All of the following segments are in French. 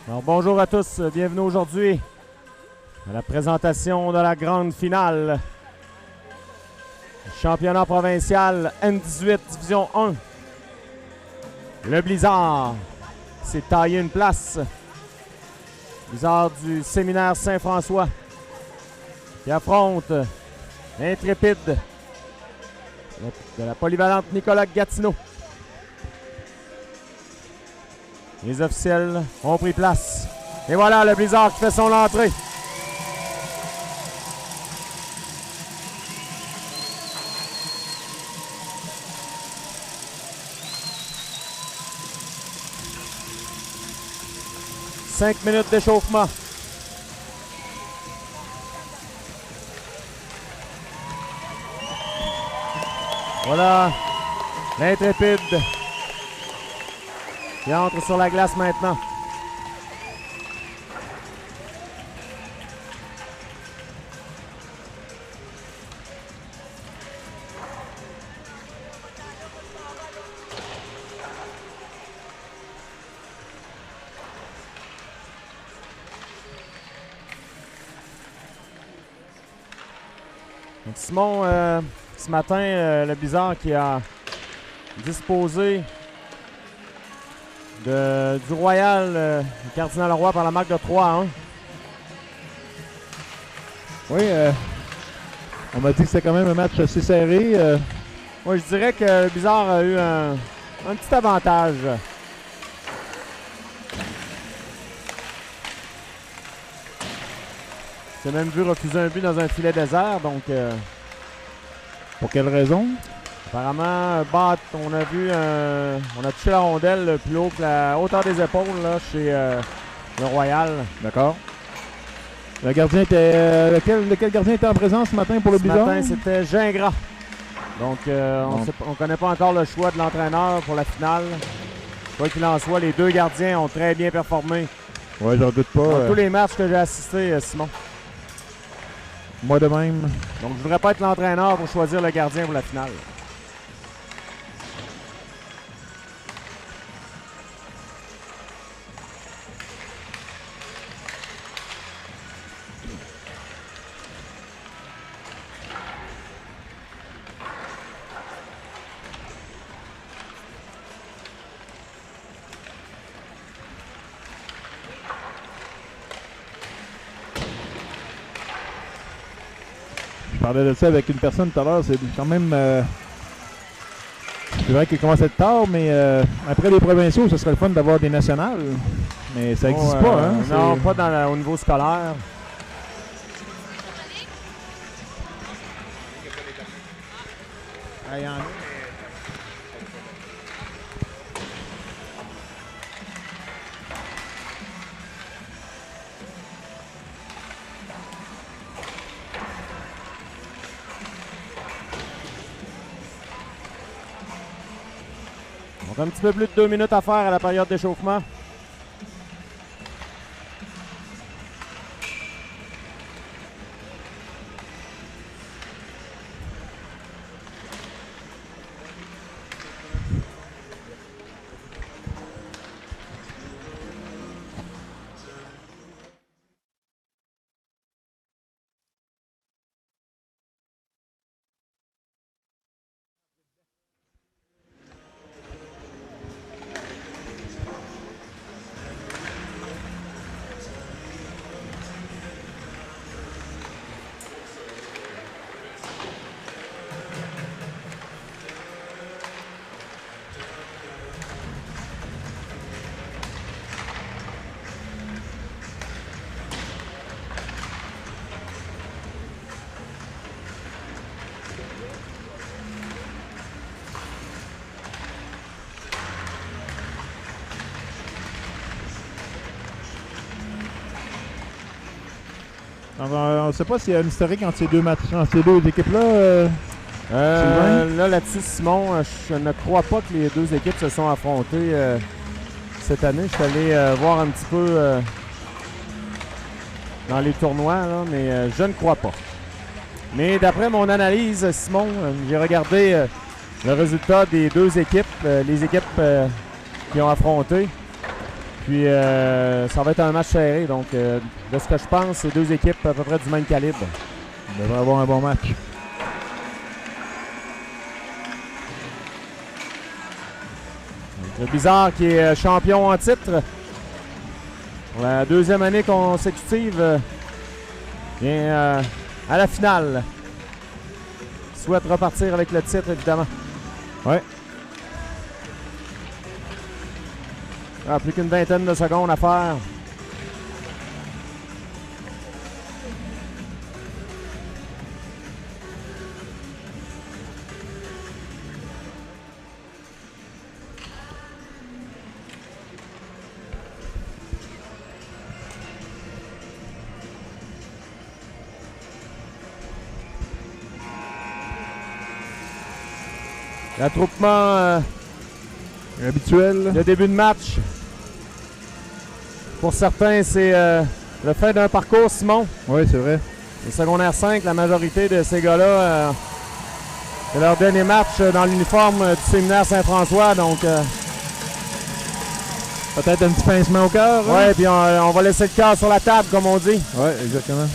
Alors, bonjour à tous, bienvenue aujourd'hui à la présentation de la grande finale. Championnat provincial N18 Division 1. Le Blizzard s'est taillé une place. Blizzard du séminaire Saint-François qui affronte l'intrépide de la polyvalente Nicolas Gatineau. Les officiels ont pris place. Et voilà le Blizzard qui fait son entrée. Cinq minutes d'échauffement. Voilà l'intrépide qui entre sur la glace maintenant. Donc Simon, ce matin, le Blizzard qui a disposé du Royal Cardinal Roy par la marque de 3-1. Oui, on m'a dit que c'était quand même un match assez serré. Moi, je dirais que le Blizzard a eu un petit avantage. Il s'est même vu refuser un but dans un filet désert, donc... Pour quelle raison? Apparemment, on a vu on a touché la rondelle plus haut que la hauteur des épaules là, chez le Royal. D'accord. Le gardien était. Lequel gardien était en présence ce matin pour le Blizzard? Ce matin, c'était Gingras. Donc, on ne connaît pas encore le choix de l'entraîneur pour la finale. Quoi qu'il en soit, les deux gardiens ont très bien performé. Oui, j'en doute pas. Dans tous les matchs que j'ai assistés, Simon. Moi de même. Donc, je ne voudrais pas être l'entraîneur pour choisir le gardien pour la finale. Je parlais de ça avec une personne tout à l'heure. C'est quand même. C'est vrai qu'il commence à être tard, mais après les provinciaux, ce serait le fun d'avoir des nationales. Mais ça n'existe pas, hein? Non, pas au niveau scolaire. Ah, il y en a. Donc, un petit peu plus de 2 minutes à faire à la période d'échauffement. Donc, on ne sait pas s'il y a un historique entre ces deux équipes-là. Là-dessus, Simon, je ne crois pas que les deux équipes se sont affrontées cette année. Je suis allé voir un petit peu dans les tournois, là, mais je ne crois pas. Mais d'après mon analyse, Simon, j'ai regardé le résultat des deux équipes, les équipes qui ont affronté. Puis ça va être un match serré. Donc de ce que je pense, c'est deux équipes à peu près du même calibre. On devrait avoir un bon match. Le Blizzard qui est champion en titre. Pour la deuxième année consécutive. Vient à la finale. Souhaite repartir avec le titre, évidemment. Ouais. Plus qu'une vingtaine de secondes à faire. L'attroupement habituel. Le début de match. Pour certains, c'est le fait d'un parcours, Simon. Oui, c'est vrai. Le secondaire 5, la majorité de ces gars-là, c'est leur dernier match dans l'uniforme du séminaire Saint-François. Donc, peut-être un petit pincement au cœur. Oui, hein? Puis on va laisser le cœur sur la table, comme on dit. Oui, exactement.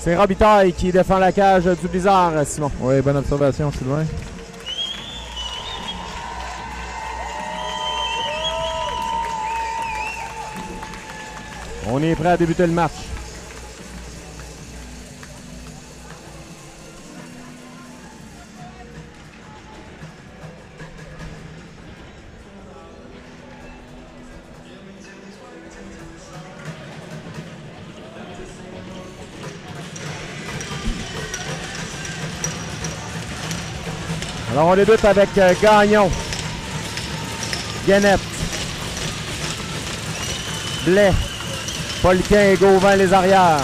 C'est Robitaille qui défend la cage du Blizzard, Simon. Oui, bonne observation, Sylvain. On est prêt à débuter le match. Alors on débute avec Gagnon, Guénette, Blais, Poliquin et Gauvin les arrières.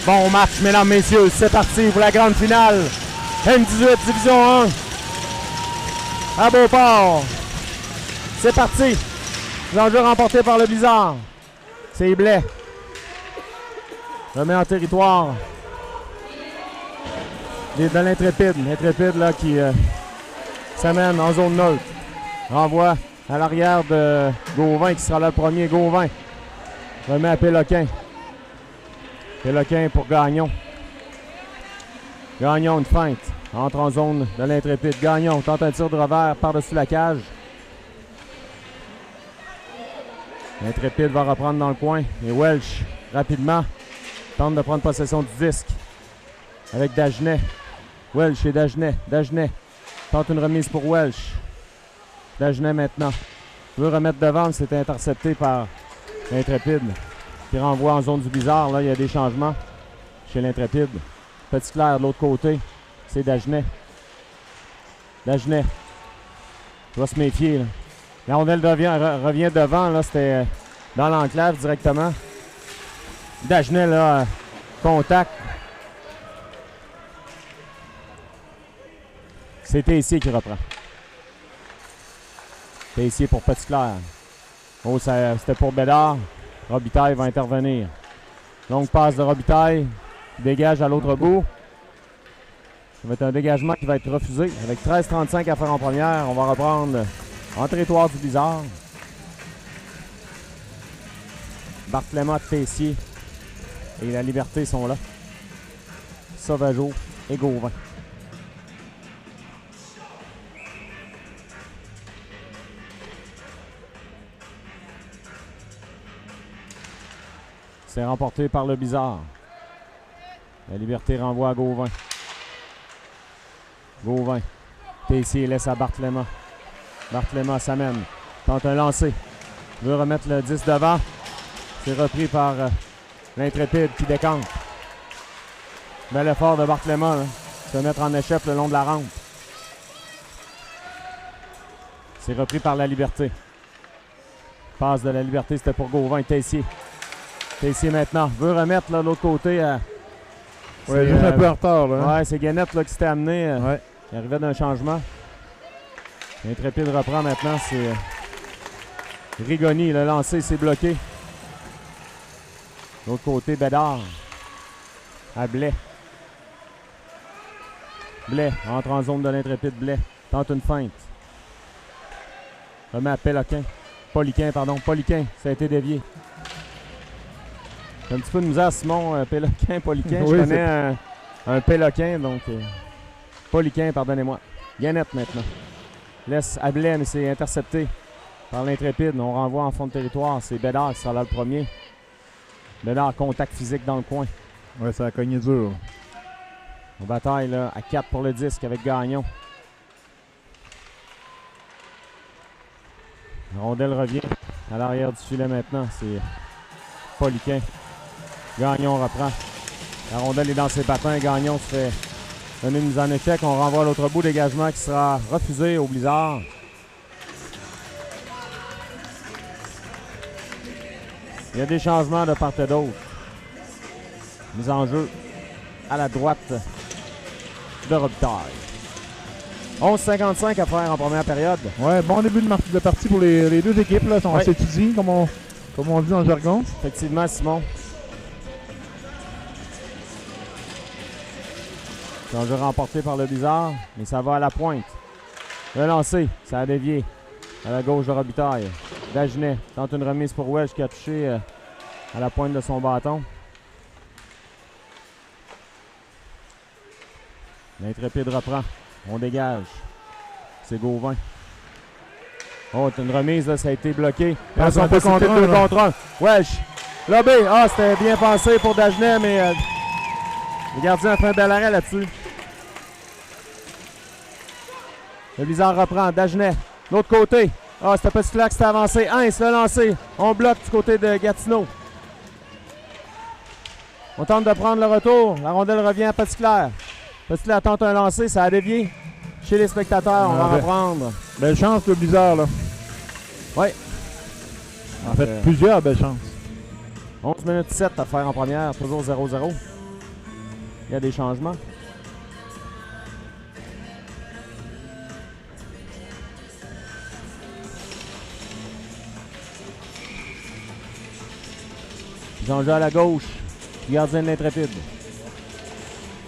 Bon match, mesdames, messieurs, c'est parti pour la grande finale. M18 Division 1 à Beauport. C'est parti. L'enjeu remporté par le Blizzard. C'est Blais. Remet en territoire de l'Intrépide. L'Intrépide là qui s'amène en zone neutre. Renvoie à l'arrière de Gauvin qui sera là le premier. Gauvin remet à Péloquin. Péloquin pour Gagnon. Gagnon, une feinte. Entre en zone de l'Intrépide. Gagnon tente un tir de revers par-dessus la cage. L'Intrépide va reprendre dans le coin. Et Welch, rapidement, tente de prendre possession du disque avec Dagenet. Welch et Dagenet. Dagenet tente une remise pour Welch. Dagenet maintenant veut remettre devant, c'est intercepté par l'Intrépide qui renvoie en zone du Blizzard. Là, il y a des changements chez l'Intrépide. Petit Clair de l'autre côté, c'est Dagenet. Dagenet doit se méfier. Là. La rondelle revient devant, là, c'était dans l'enclave directement. Dagenet, là, contact. C'est Tessier qui reprend. Tessier pour Petit Clair. Oh, c'était pour Bédard. Robitaille va intervenir. Longue passe de Robitaille. Dégage à l'autre bout. Ça va être un dégagement qui va être refusé. Avec 13,35 à faire en première, on va reprendre en territoire du Blizzard. Barthélemy, Tessier et la Liberté sont là. Sauvageau et Gauvin. C'est remporté par le Blizzard. La Liberté renvoie à Gauvin. Gauvin. Tessier laisse à Barthélemy. Barthélemy s'amène. Tente un lancer. Veut remettre le 10 devant. C'est repris par l'Intrépide qui décante. Bel effort de Barthélemy. Hein. Se mettre en échec le long de la rampe. C'est repris par la Liberté. Passe de la Liberté, c'était pour Gauvin. Tessier. Tessier maintenant. Veut remettre de l'autre côté. Oui, juste un peu en retard. Là. Ouais, c'est Guénette là, qui s'était amené. Ouais. Il arrivait d'un changement. L'Intrépide reprend maintenant. C'est Rigoni. Le lancé, c'est bloqué. De l'autre côté, Bédard. À Blais. Blais entre en zone de l'Intrépide. Blais tente une feinte. Remet à Péloquin. Poliquin, ça a été dévié. J'ai un petit peu de misère, Simon. Péloquin. Oui, Je connais un Péloquin, donc... Poliquin, pardonnez-moi. Guénette maintenant. Laisse à Blais, mais c'est intercepté par l'Intrépide. On renvoie en fond de territoire. C'est Bédard qui sera là le premier. Bédard, contact physique dans le coin. Ouais, ça a cogné dur. On bataille là, à 4 pour le disque avec Gagnon. La rondelle revient à l'arrière du filet maintenant. C'est Poliquin. Gagnon reprend. La rondelle est dans ses patins. Gagnon se fait donner une mise en échec. On renvoie à l'autre bout. Dégagement qui sera refusé au Blizzard. Il y a des changements de part et d'autre. Mise en jeu à la droite de Robitaille. 11,55 à faire en première période. Ouais, bon début de partie pour les deux équipes. Là, sont assez étudiées, comme on dit dans le jargon. Effectivement, Simon. C'est un jeu remporté par le Blizzard, mais ça va à la pointe. Le lancer, ça a dévié à la gauche de Robitaille. Dagenet tente une remise pour Welsh qui a touché à la pointe de son bâton. L'Intrépide reprend. On dégage. C'est Gauvin. Oh, c'est une remise, là, ça a été bloqué. Ils sont pas contre un, 2 contre 1. Welsh. Lobé. Ah, c'était bien pensé pour Dagenet, mais le gardien a fait un bel arrêt là-dessus. Le Blizzard reprend. Dagenet. L'autre côté. Ah, c'était Petit Clair qui s'est avancé. Heinz, le lancé. On bloque du côté de Gatineau. On tente de prendre le retour. La rondelle revient à Petit Clair. Petit Clair tente un lancer. Ça a dévié chez les spectateurs. On va reprendre. Belle chance, le Blizzard, là. Oui. En fait, plusieurs belles chances. 11 minutes 7 à faire en première. Toujours 0-0. Il y a des changements. Jean-Jean à la gauche. Gardien de l'Intrépide.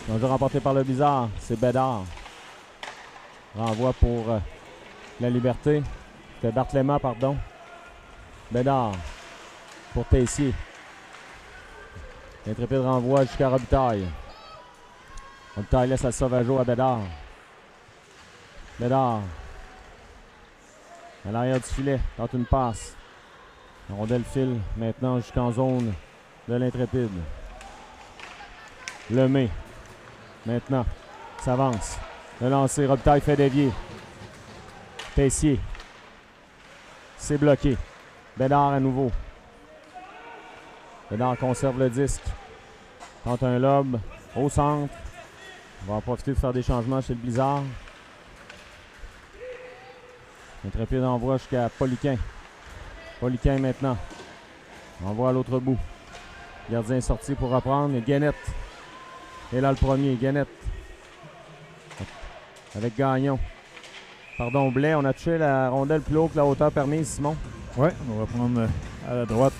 Jean-Jean remporté par le Blizzard. C'est Bédard. Renvoi pour la Liberté. C'était Bartléma, pardon. Bédard pour Tessier. L'Intrépide renvoie jusqu'à Robitaille. Robitaille laisse à Sauvageau à Bédard. Bédard. À l'arrière du filet. Tente une passe. La rondelle file maintenant jusqu'en zone de l'Intrépide. Lemay. Maintenant. S'avance. Le lancer. Robitaille fait dévier. Tessier. C'est bloqué. Bédard à nouveau. Bédard conserve le disque. Tente un lob au centre. On va en profiter de faire des changements chez le Blizzard. L'Intrépide envoie jusqu'à Poliquin. Poliquin maintenant. Envoie à l'autre bout. Gardien est sorti pour reprendre. Et Guénette. Et là le premier. Guénette. Avec Gagnon. Pardon, Blais. On a touché la rondelle plus haut que la hauteur permise, Simon. Oui, on va prendre à la droite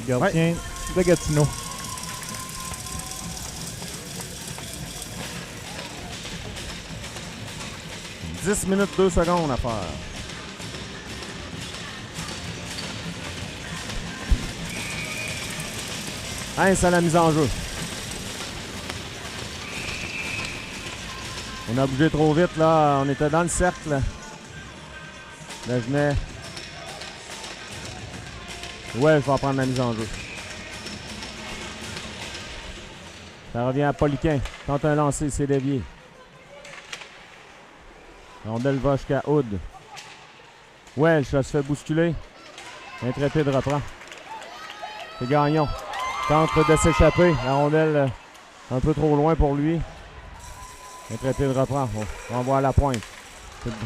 le gardien de Gatineau. « 10 minutes 2 secondes à faire. Heinz à la mise en jeu. On a bougé trop vite, là. On était dans le cercle. Dagenet. Ouais, je vais prendre la mise en jeu. Ça revient à Poliquin. Tente un lancer, c'est dévié. La rondelle va jusqu'à Hood. Welsh, ça se fait bousculer. L'Intrépide reprend. C'est Gagnon. Tente de s'échapper. La rondelle un peu trop loin pour lui. L'Intrépide reprend. On renvoie à la pointe.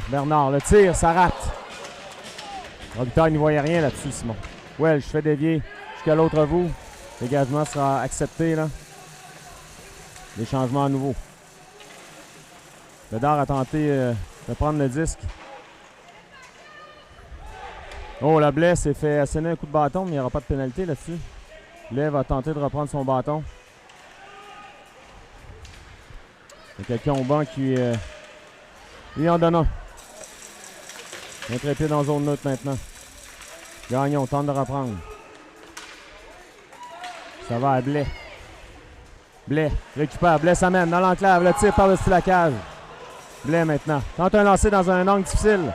Bernard, le tir, ça rate. Robitaille n'y voyait rien là-dessus, Simon. Welsh fait dévier jusqu'à l'autre bout. Le dégagement sera accepté, là. Des changements à nouveau. Bédard a tenté de prendre le disque. Oh, la Blais s'est fait asséner un coup de bâton, mais il n'y aura pas de pénalité là-dessus. Blais va tenter de reprendre son bâton. Il y a quelqu'un au banc qui lui en donne un. Intrépide en zone neutre maintenant. Gagnon tente de reprendre. Ça va à Blais. Blais récupère. Blais s'amène dans l'enclave. Le tir par-dessus la cage. Blais maintenant. Tente un lancer dans un angle difficile.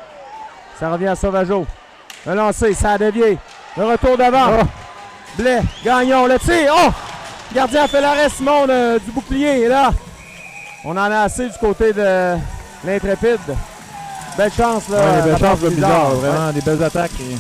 Ça revient à Sauvageau. Le lancer, ça a dévié. Le retour devant. Oh. Blais, Gagnon, le tir. Oh! Le gardien fait l'arrêt, Simon, du bouclier. Et là, on en a assez du côté de l'Intrépide. Belle chance, là. Ouais, belle chance, le Blizzard. Vraiment, ouais. Des belles attaques. Et...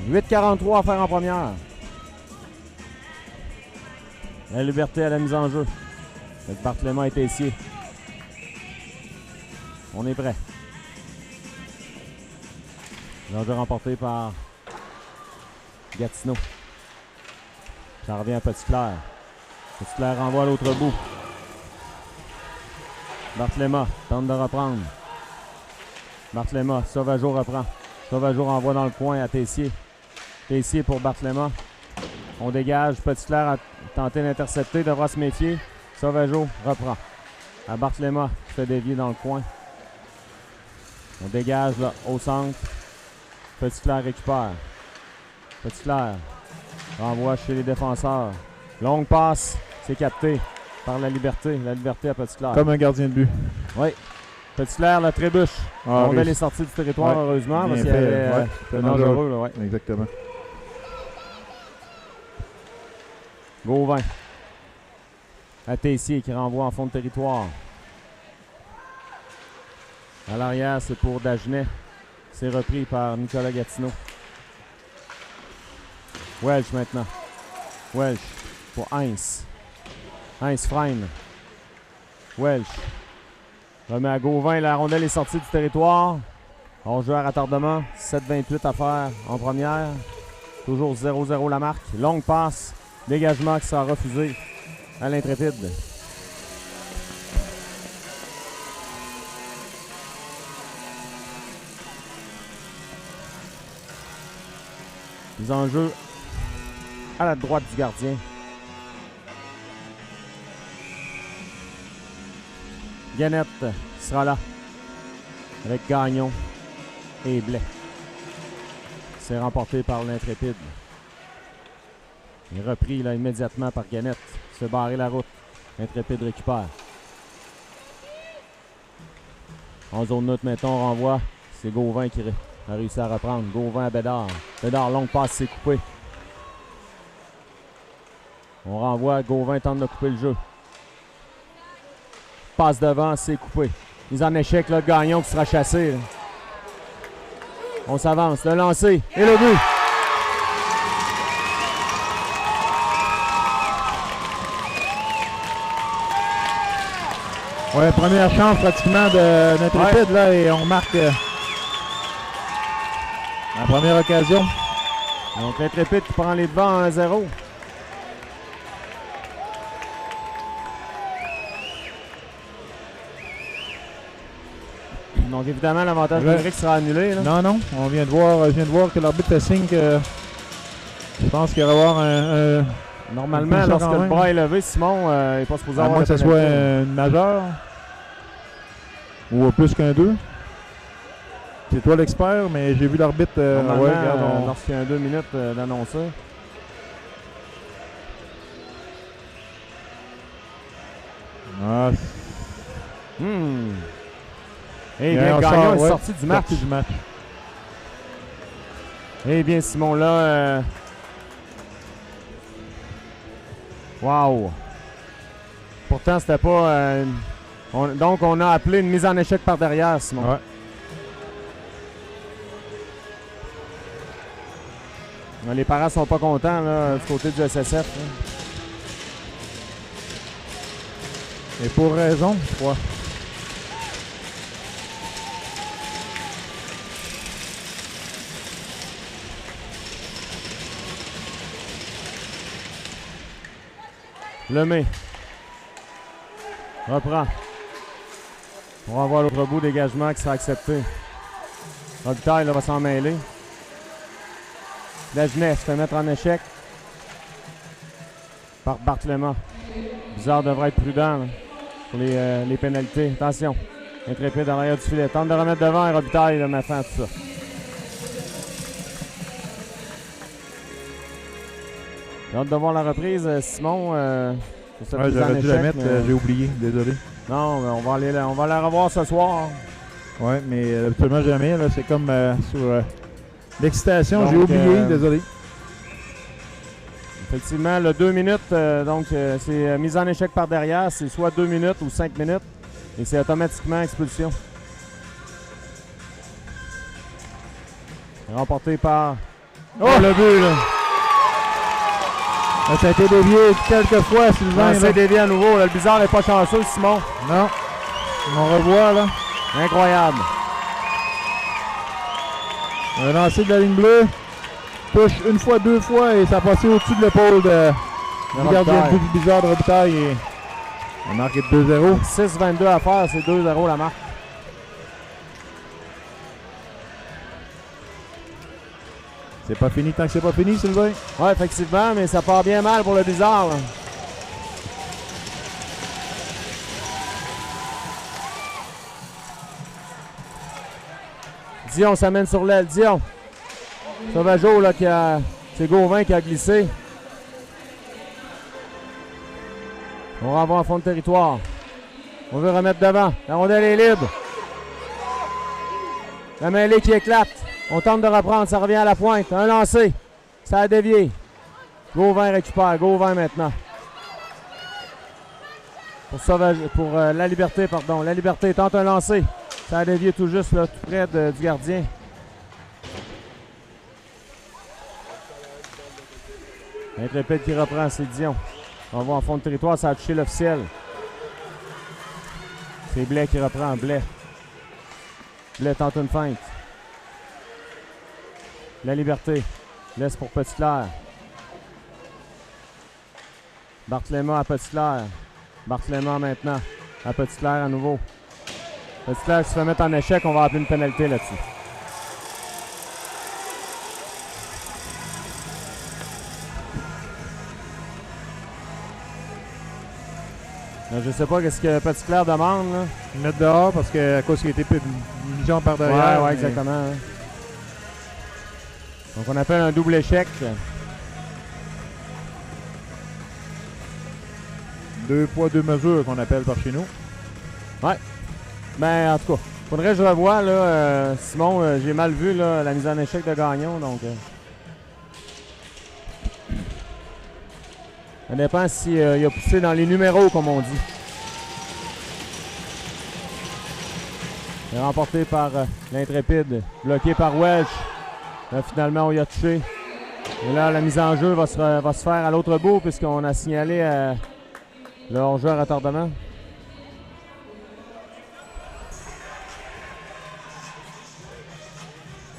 « 8,43 à faire en première. La Liberté à la mise en jeu. Avec Barthélemy et Tessier. On est prêt. L'enjeu remporté par Gatineau. Ça revient à Petit-Clair. Petit-Clair renvoie à l'autre bout. Barthélemy tente de reprendre. Barthélemy, Sauvageau reprend. Sauvageau renvoie dans le coin à Tessier. Tessier pour Barthélemy. On dégage. Petit-Clair a tenté d'intercepter, devra se méfier. Sauvageau reprend. À Barthélemy qui fait dévier dans le coin. On dégage là, au centre. Petit-Clair récupère. Petit-Clair renvoie chez les défenseurs. Longue passe, c'est capté par la Liberté. La Liberté à Petit-Clair. Comme un gardien de but. Oui. Petit-Clair, la trébuche. Ah, on a les sorties du territoire, ouais, heureusement, parce bien qu'il y fait, avait ouais, dangereux. Là, ouais. Exactement. Gauvin. À Tessier qui renvoie en fond de territoire. À l'arrière, c'est pour Dagenet. C'est repris par Nicolas Gatineau. Welch maintenant. Welch pour Heinz. Heinz freine. Welch. Remet à Gauvin. La rondelle est sortie du territoire. On joue à retardement. 7,28 à faire en première. Toujours 0-0 la marque. Longue passe. Dégagement qui sera refusé à l'Intrépide. Mise en jeu à la droite du gardien. Gannett sera là avec Gagnon et Blais. C'est remporté par l'Intrépide. Il est repris là, immédiatement par Gannett. Il se fait barrer la route. L'Intrépide récupère. En zone neutre, maintenant, on renvoie. C'est Gauvin qui a réussi à reprendre. Gauvin à Bédard. Bédard, longue passe, c'est coupé. On renvoie. Gauvin tente de couper le jeu. Passe devant, c'est coupé. Mise en échec, là, Gagnon qui sera chassé. Là. On s'avance. Le lancer et le but. Ouais, première chance pratiquement de l'Intrépide, ouais. Là, et on marque la première occasion. Donc l'Intrépide qui prend les devants 1-0. Donc évidemment l'avantage numérique sera annulé. Là. Non, on vient de voir, je viens de voir que l'arbitre signe que je pense qu'il va y avoir un normalement, lorsque le bras est levé, Simon, il n'est pas supposé avoir. À moins que ce soit une majeure ou plus qu'un 2. C'est toi l'expert, mais j'ai vu l'arbitre. Lorsqu'il y a 2 minutes d'annoncer. Ah. Eh bien, Gagnon est sorti du match. Eh bien, Simon, là. Wow! Pourtant, c'était pas... donc, on a appelé une mise en échec par derrière, Simon. Ouais. Les parents sont pas contents, là, du côté du SSF. Là. Et pour raison, je crois. Lemay. Reprend. On va voir l'autre bout, dégagement qui sera accepté. Robitaille va s'en mêler. Dagenet se fait mettre en échec par Barthelema. Bizarre devrait être prudent là, pour les pénalités. Attention, Intrépide en arrière du filet. Tente de remettre devant et Robitaille met fin à tout ça. J'ai hâte de voir la reprise. Simon, j'aurais dû la mettre, j'ai oublié, désolé. Non, mais on va la revoir ce soir. Oui, mais absolument jamais. Là, c'est comme sur l'excitation, j'ai Donc, oublié, désolé. Effectivement, le 2 minutes, donc c'est mise en échec par derrière. C'est soit 2 minutes ou 5 minutes. Et c'est automatiquement expulsion. Remporté par... Oh, le but, là! Ça a été dévié quelques fois, Sylvain. C'est dévié à nouveau. Là, le bizarre n'est pas chanceux, Simon. Non. On revoit, là. Incroyable. Un lancer de la ligne bleue. Touche une fois, 2 fois et ça a passé au-dessus de l'épaule du gardien de but bizarre de Robitaille. Et la marque est de 2-0. 6-22 à faire, c'est 2-0 la marque. C'est pas fini tant que c'est pas fini, Sylvain. Oui, effectivement, mais ça part bien mal pour le bizarre. Là. Dion s'amène sur l'aile. Dion. Sauvageau, là, c'est Gauvin qui a glissé. On renvoie en fond de territoire. On veut remettre devant. La rondelle est libre. La mêlée qui éclate. On tente de reprendre, ça revient à la pointe. Un lancé. Ça a dévié. Gauvin récupère. Gauvin maintenant. Pour la Liberté, pardon. La Liberté tente un lancer. Ça a dévié tout juste, là, tout près du gardien. Intrépide qui reprend, c'est Dion. On va en fond de territoire, ça a touché l'officiel. C'est Blais qui reprend. Blais. Blais tente une feinte. La Liberté. Laisse pour Petitclerc. Barthelema à Petitclerc. Barthelema maintenant. À Petitclerc à nouveau. Petitclerc qui se fait mettre en échec, on va appeler une pénalité là-dessus. Je ne sais pas ce que Petitclerc demande. Là. Mettre dehors parce qu'à cause qu'il a été mis par derrière. Oui, exactement. Hein. Donc on appelle un double échec. 2 poids, 2 mesures qu'on appelle par chez nous. Ouais. Ben en tout cas, faudrait que je revoie là. Simon, j'ai mal vu là, la mise en échec de Gagnon. Donc ça dépend s'il a poussé dans les numéros, comme on dit. Il est remporté par l'Intrépide, bloqué par Welch. Là, finalement, on y a touché. Et là, la mise en jeu va se faire à l'autre bout, puisqu'on a signalé le hors-jeu à retardement.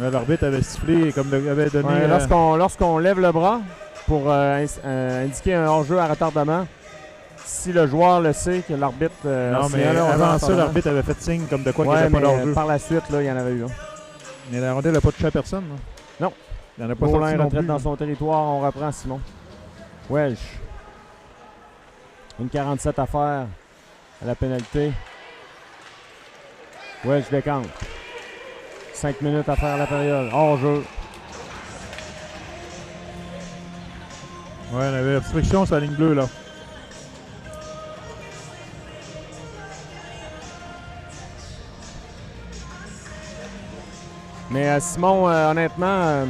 L'arbitre avait sifflé comme avait donné... Ouais, lorsqu'on lève le bras pour indiquer un hors-jeu à retardement, si le joueur le sait que l'arbitre... non, mais avant ça, l'arbitre avait fait signe comme de quoi qu'il n'y avait pas d'hors-jeu. Par la suite, là, il y en avait eu. Hein. Mais la rondelle n'a pas touché à personne. Là. Non. Il n'y en a pas Paulin sorti retraite dans son territoire. On reprend Simon. Welch. Une 47 à faire à la pénalité. Welch décante. 5 minutes à faire à la période. Hors-jeu. Ouais, on avait obstruction sur la ligne bleue, là. Mais Simon, honnêtement,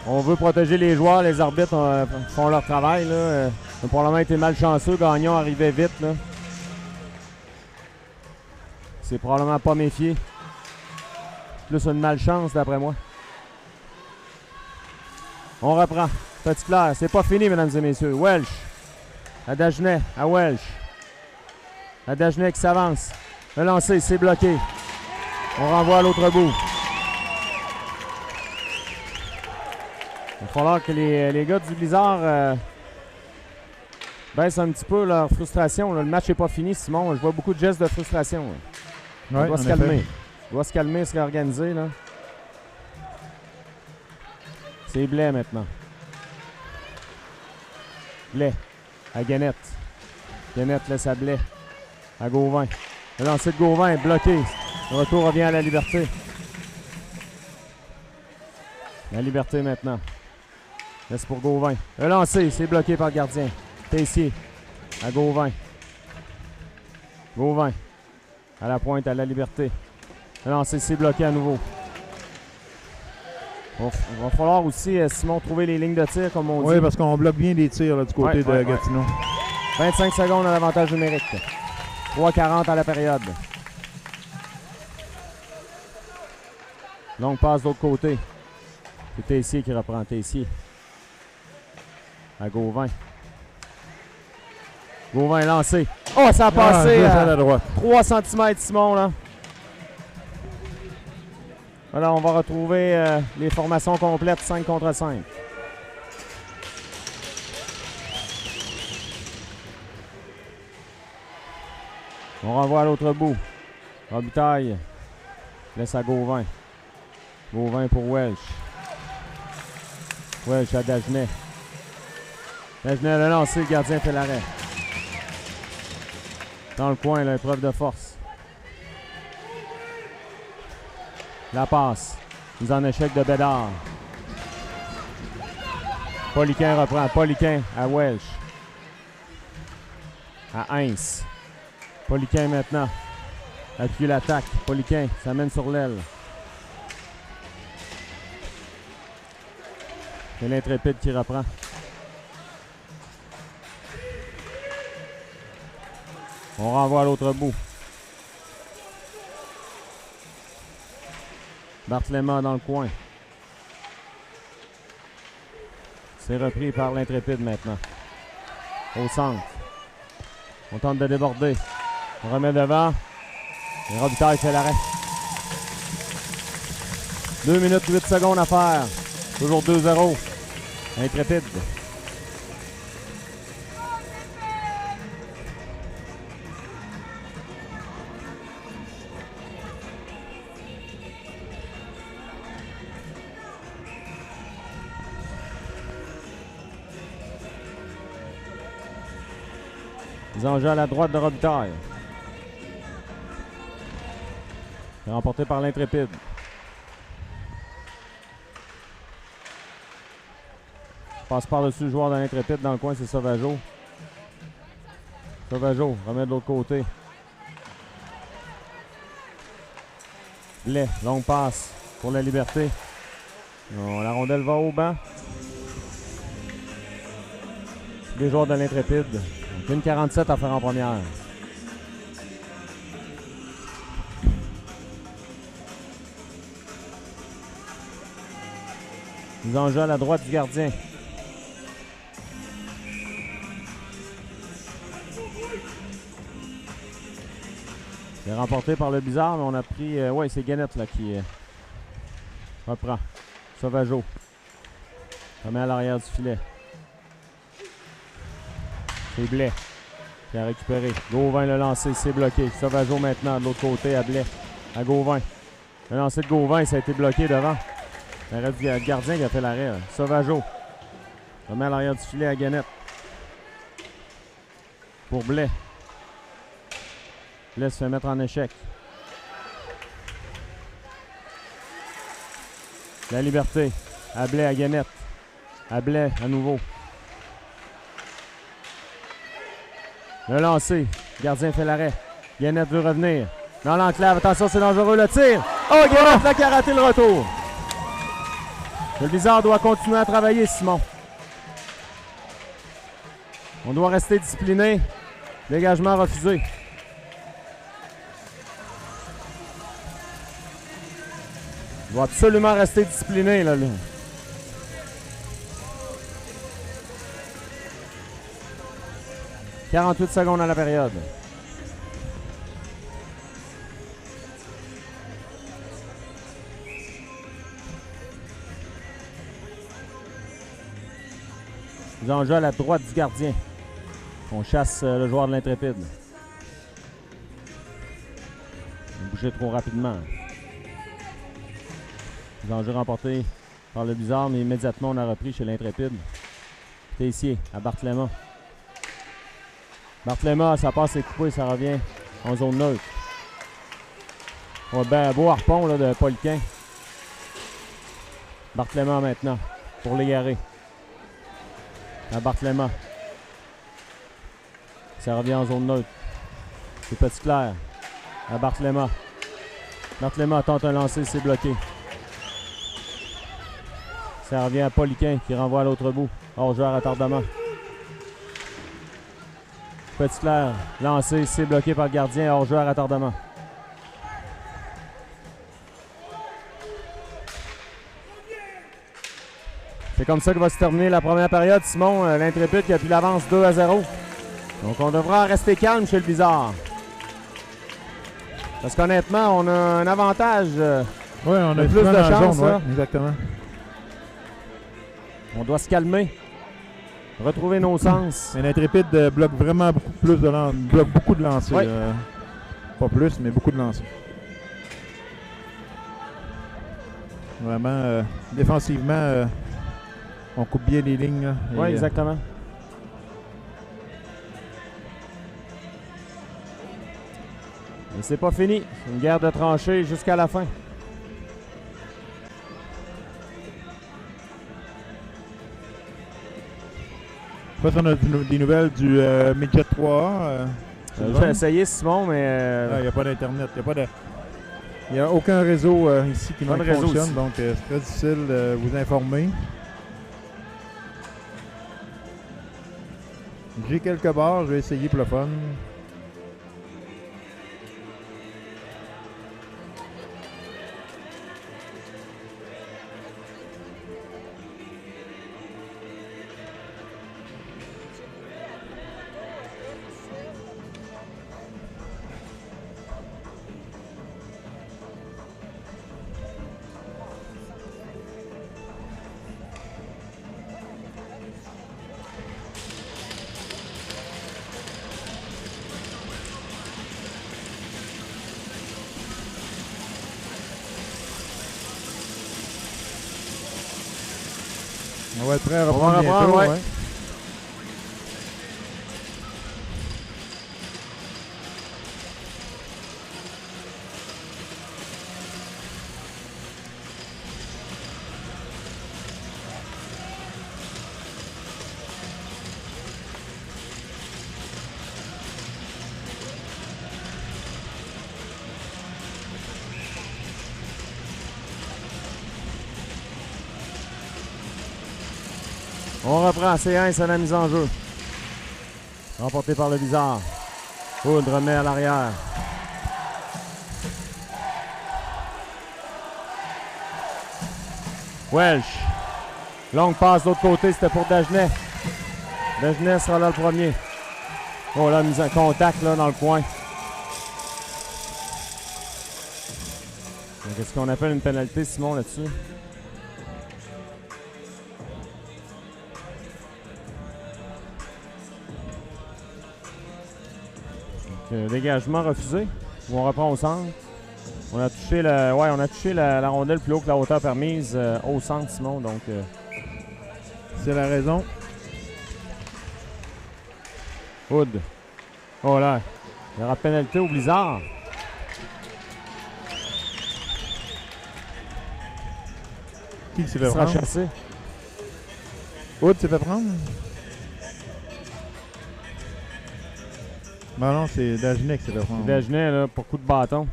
on veut protéger les joueurs. Les arbitres font leur travail. Là. On a probablement été malchanceux. Gagnon arrivait vite. Là. C'est probablement pas méfié. Plus une malchance, d'après moi. On reprend. Petitclerc, c'est pas fini, mesdames et messieurs. Welch. À Dagenet, à Welch. À Dagenet qui s'avance. Le lancer, c'est bloqué. On renvoie à l'autre bout. Il va falloir que les gars du Blizzard baisse un petit peu leur frustration. Là. Le match n'est pas fini, Simon. Je vois beaucoup de gestes de frustration. Il doit se calmer. Il doit se calmer, se réorganiser. Là. C'est Blais maintenant. Blais à Guénette. Guénette laisse à Blais. À Gauvin. Le lancer de Gauvin est bloqué. Le retour revient à la Liberté. La Liberté maintenant. Laisse pour Gauvin. Le lancer, c'est bloqué par le gardien. Tessier à Gauvin. Gauvin à la pointe à la Liberté. Le lancer, c'est bloqué à nouveau. Il va falloir aussi, Simon, trouver les lignes de tir, comme on dit. Oui, parce qu'on bloque bien les tirs là, du côté de Gatineau. 25 secondes à l'avantage numérique. 3:40 à la période. Longue passe de l'autre côté. C'est Tessier qui reprend. Tessier. À Gauvin. Gauvin est lancé. Oh, ça a passé à la droite. 3 cm, Simon, là. Voilà, on va retrouver les formations complètes 5 contre 5. On renvoie à l'autre bout. Robitaille laisse à Gauvin. Gauvin pour Welch. Welch à Dagenet. Dagenet le lancé, le gardien fait l'arrêt. Dans le coin, l'épreuve de force. La passe. Mise en échec de Bédard. Poliquin reprend. Poliquin à Welch. À Heinz. Poliquin maintenant. Appuie l'attaque. Poliquin s'amène sur l'aile. C'est l'Intrépide qui reprend. On renvoie à l'autre bout. Barthelema dans le coin. C'est repris par l'Intrépide maintenant. Au centre. On tente de déborder. On remet devant. Et Robitaille fait l'arrêt. 2 minutes 8 secondes à faire. Toujours 2-0. Intrépide. Ils enjeux à la droite de Robitaille. C'est remporté par l'Intrépide. Passe par-dessus le joueur de l'Intrépide dans le coin, c'est Sauvageau. Sauvageau remet de l'autre côté. Blais, longue passe pour la Liberté. Non, la rondelle va au banc. Les joueurs de l'Intrépide. 1:47 à faire en première. Ils en jouent à la droite du gardien. C'est remporté par le Bizarre, mais on a pris... ouais, c'est Guénette là, qui reprend. Sauvageau. Remet à l'arrière du filet. C'est Blais qui a récupéré. Gauvin le lancé, c'est bloqué. Sauvageau maintenant de l'autre côté à Blais. À Gauvin. Le lancer de Gauvin, ça a été bloqué devant. L'arrêt du gardien qui a fait l'arrêt. Sauvageau. Remet à l'arrière du filet à Guénette. Pour Blais. Blais se fait mettre en échec. La Liberté. À Blais, à Guénette. À Blais, à nouveau. Le lancer. Le gardien fait l'arrêt. Guénette veut revenir. Dans l'enclave. Attention, c'est dangereux. Le tir. Oh, Guénette là qui a raté le retour. Le Bizarre doit continuer à travailler, Simon. On doit rester discipliné. Dégagement refusé. On doit absolument rester discipliné, là. 48 secondes à la période. Ils en jouent à la droite du gardien. On chasse le joueur de l'Intrépide. Il a bougé trop rapidement. Danger remporté par le Blizzard, mais immédiatement on a repris chez l'Intrépide. Tessier à Barthéléma. Barthéléma, ça passe et coupé, ça revient en zone neutre. Ben, beau harpon là, de Poliquin. Barthéléma maintenant pour l'égarer. À Barthéléma. Ça revient en zone neutre. C'est Petit Clair. À Barthéléma. Barthéléma tente un lancer, c'est bloqué. Ça revient à Poliquin qui renvoie à l'autre bout. Hors-jeu à retardement. Petit Clair, lancé, c'est bloqué par le gardien. Hors-jeu à retardement. C'est comme ça que va se terminer la première période. Simon, l'Intrépide qui a pris l'avance 2-0. Donc on devra rester calme chez le Blizzard. Parce qu'honnêtement, on a un avantage. Oui, on a plus de chance. Ouais, exactement. On doit se calmer. Retrouver nos sens. Mais l'Intrépide bloque vraiment beaucoup plus de bloque beaucoup de lancers. Oui. Pas plus, mais beaucoup de lancers. Vraiment, défensivement, on coupe bien les lignes. Oui, exactement. Et c'est pas fini. C'est une guerre de tranchées jusqu'à la fin. Je sais pas si on a des nouvelles du Midget 3A. J'ai essayé, Simon, mais... Il n'y a pas d'Internet. Il n'y a aucun réseau ici qui fonctionne, donc c'est très difficile de vous informer. J'ai quelques barres, je vais essayer pour le fun. On va être prêt à reprendre bientôt. Ouais. Ouais. On reprend C1, c'est la mise en jeu. Remporté par le Blizzard. Hood remet à l'arrière. Welsh. Longue passe de l'autre côté, c'était pour Dagenet. Dagenet sera là le premier. Oh là, mise en contact là dans le coin. Qu'est-ce qu'on appelle une pénalité, Simon, là-dessus? Dégagement refusé. Ou on reprend au centre. On a touché la rondelle plus haut que la hauteur permise au centre, Simon. Donc, c'est la raison. Hood. Oh là, il y aura pénalité au Blizzard. Qui s'est fait sera prendre? Chassé. Hood s'est fait prendre? Ben non, c'est Dagenet qui s'est fait prendre. Dagenet, là, pour coup de bâton.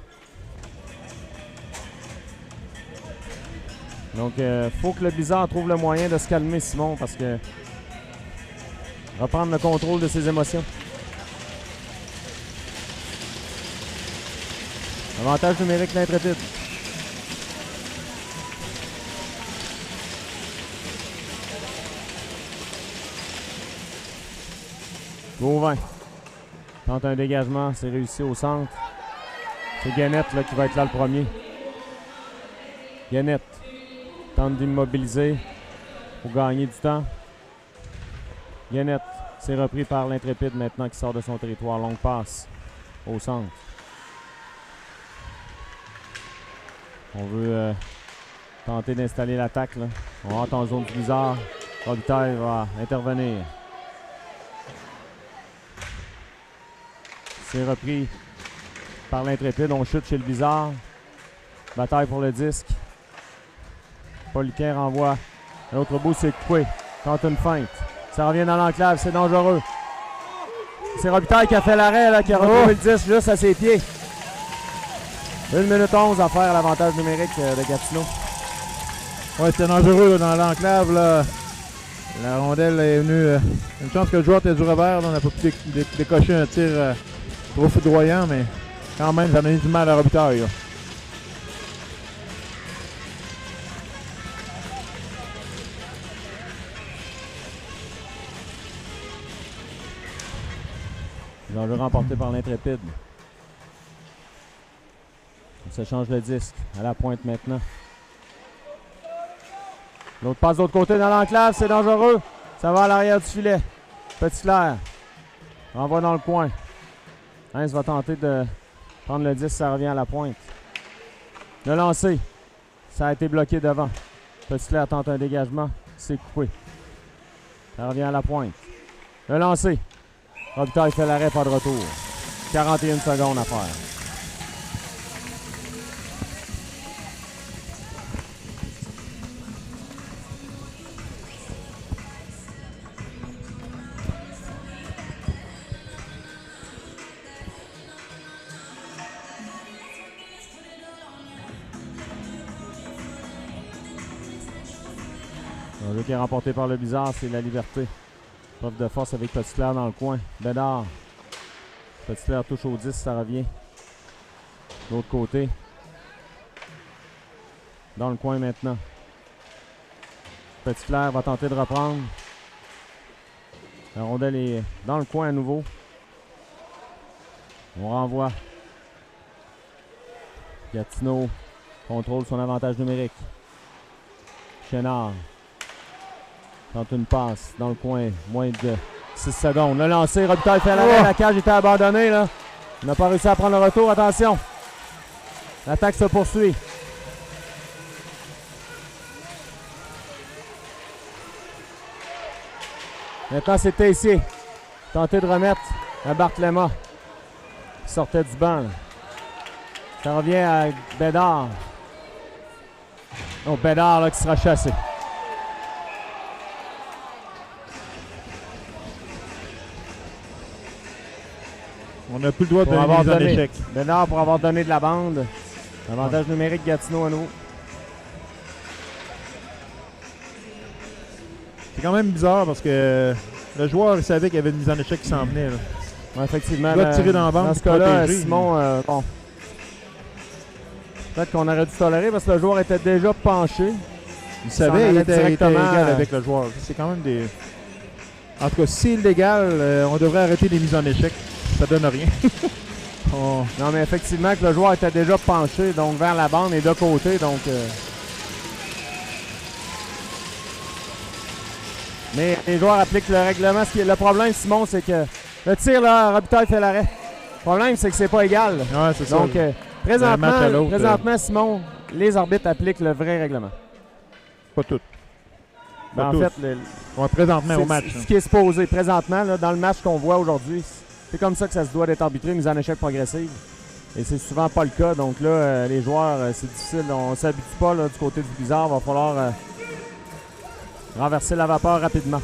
Donc, faut que le Blizzard trouve le moyen de se calmer, Simon, parce que reprendre le contrôle de ses émotions. Avantage numérique, l'Intrépide. Gauvin. Tente un dégagement, c'est réussi au centre. C'est Gannett là, qui va être là le premier. Gannett tente d'immobiliser pour gagner du temps. Guénette, c'est repris par l'Intrépide maintenant qui sort de son territoire. Longue passe au centre. On veut tenter d'installer l'attaque. On rentre en zone bizarre. Robitaille va intervenir. C'est repris par l'Intrépide. On chute chez le bizarre. Bataille pour le disque. Poliquin renvoie. L'autre bout, c'est coupé. Tente une feinte. Ça revient dans l'enclave. C'est dangereux. C'est Robitaille qui a fait l'arrêt, là, qui a retrouvé le disque juste à ses pieds. 1 minute 11 à faire l'avantage numérique de Gatineau. Ouais, c'était dangereux là, dans l'enclave. Là. La rondelle est venue. Une chance que le joueur était du revers. Là, on n'a pas pu décocher un tir trop foudroyant, mais quand même, ça a donné du mal à Robitaille. Là. L'enjeu remporté par l'Intrépide. On s'échange le disque. À la pointe maintenant. L'autre passe de l'autre côté dans l'enclave. C'est dangereux. Ça va à l'arrière du filet. Petitclerc. Renvoie dans le coin. Heinz va tenter de prendre le disque. Ça revient à la pointe. Le lancer. Ça a été bloqué devant. Petitclerc tente un dégagement. C'est coupé. Ça revient à la pointe. Le lancer. Robitaille fait l'arrêt, pas de retour. 41 secondes à faire. Le jeu qui est remporté par le Bizarre, c'est la Liberté. Preuve de force avec Petitclerc dans le coin. Bédard. Petitclerc touche au 10, ça revient. De l'autre côté. Dans le coin maintenant. Petitclerc va tenter de reprendre. La rondelle est dans le coin à nouveau. On renvoie. Gatineau contrôle son avantage numérique. Chénard. Tente une passe dans le coin, moins de 6 secondes. Le lancer, Robitaille fait l'arrêt, la cage était abandonnée. Là. Il n'a pas réussi à prendre le retour, attention. L'attaque se poursuit. Maintenant, c'est Tessier. Tenter de remettre à Barthelema. Il sortait du banc. Là. Ça revient à Bédard. Oh, Bédard là, qui sera chassé. On n'a plus le droit de donner des en échec. Bédard pour avoir donné de la bande. Avantage numérique Gatineau à nous. C'est quand même bizarre parce que le joueur il savait qu'il y avait une mise en échec qui s'en venait. Là. Ouais, effectivement. Il doit tirer dans la bande. Dans ce cas-là, Simon, bon. Peut-être qu'on aurait dû tolérer parce que le joueur était déjà penché. Il savait qu'il était égal avec le joueur. C'est quand même des... En tout cas, si c'est illégal, on devrait arrêter les mises en échec. Ça donne rien. Non, mais effectivement, que le joueur était déjà penché donc vers la bande et de côté. Donc, mais les joueurs appliquent le règlement. Le problème, Simon, c'est que le tir, là, Robitaille fait l'arrêt. Le problème, c'est que c'est pas égal. Ouais, c'est ça. Donc, présentement, Simon, les arbitres appliquent le vrai règlement. Pas tout. Ben, en fait, présentement au match. Ce qui est supposé présentement, là, dans le match qu'on voit aujourd'hui, c'est comme ça que ça se doit d'être arbitré, mise en échec progressive. Et c'est souvent pas le cas. Donc là, les joueurs, c'est difficile. On ne s'habitue pas là, du côté du Bizarre. Il va falloir renverser la vapeur rapidement.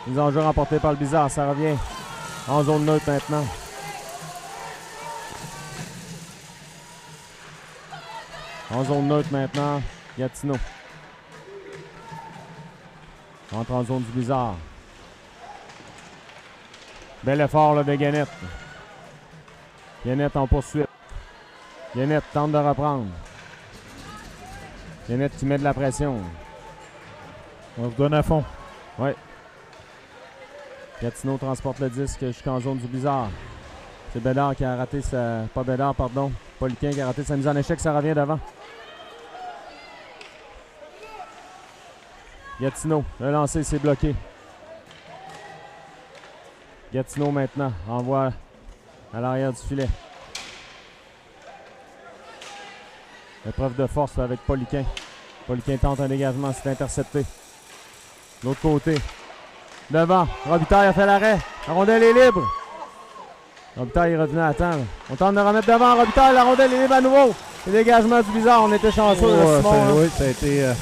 Mise en jeu remportée par le Bizarre. Ça revient en zone neutre maintenant. En zone neutre maintenant, Gatineau. Entre en zone du Bizarre. Bel effort là, de Guénette. Guénette en poursuite. Guénette tente de reprendre. Guénette qui met de la pression. On se donne à fond. Oui. Gatineau transporte le disque jusqu'en zone du Bizarre. C'est Bédard qui a raté sa... Pas Bédard, pardon. Poliquin qui a raté sa mise en échec. Ça revient devant. Gatineau, le lancer, c'est bloqué. Gatineau maintenant envoie à l'arrière du filet. Épreuve de force avec Poliquin. Poliquin tente un dégagement, c'est intercepté. De l'autre côté. Devant, Robitaille a fait l'arrêt. La rondelle est libre. Robitaille est revenu à temps. On tente de remettre devant Robitaille. La rondelle est libre à nouveau. Le dégagement du bizarre, on était chanceux. Là, Simon, oui, ça a été...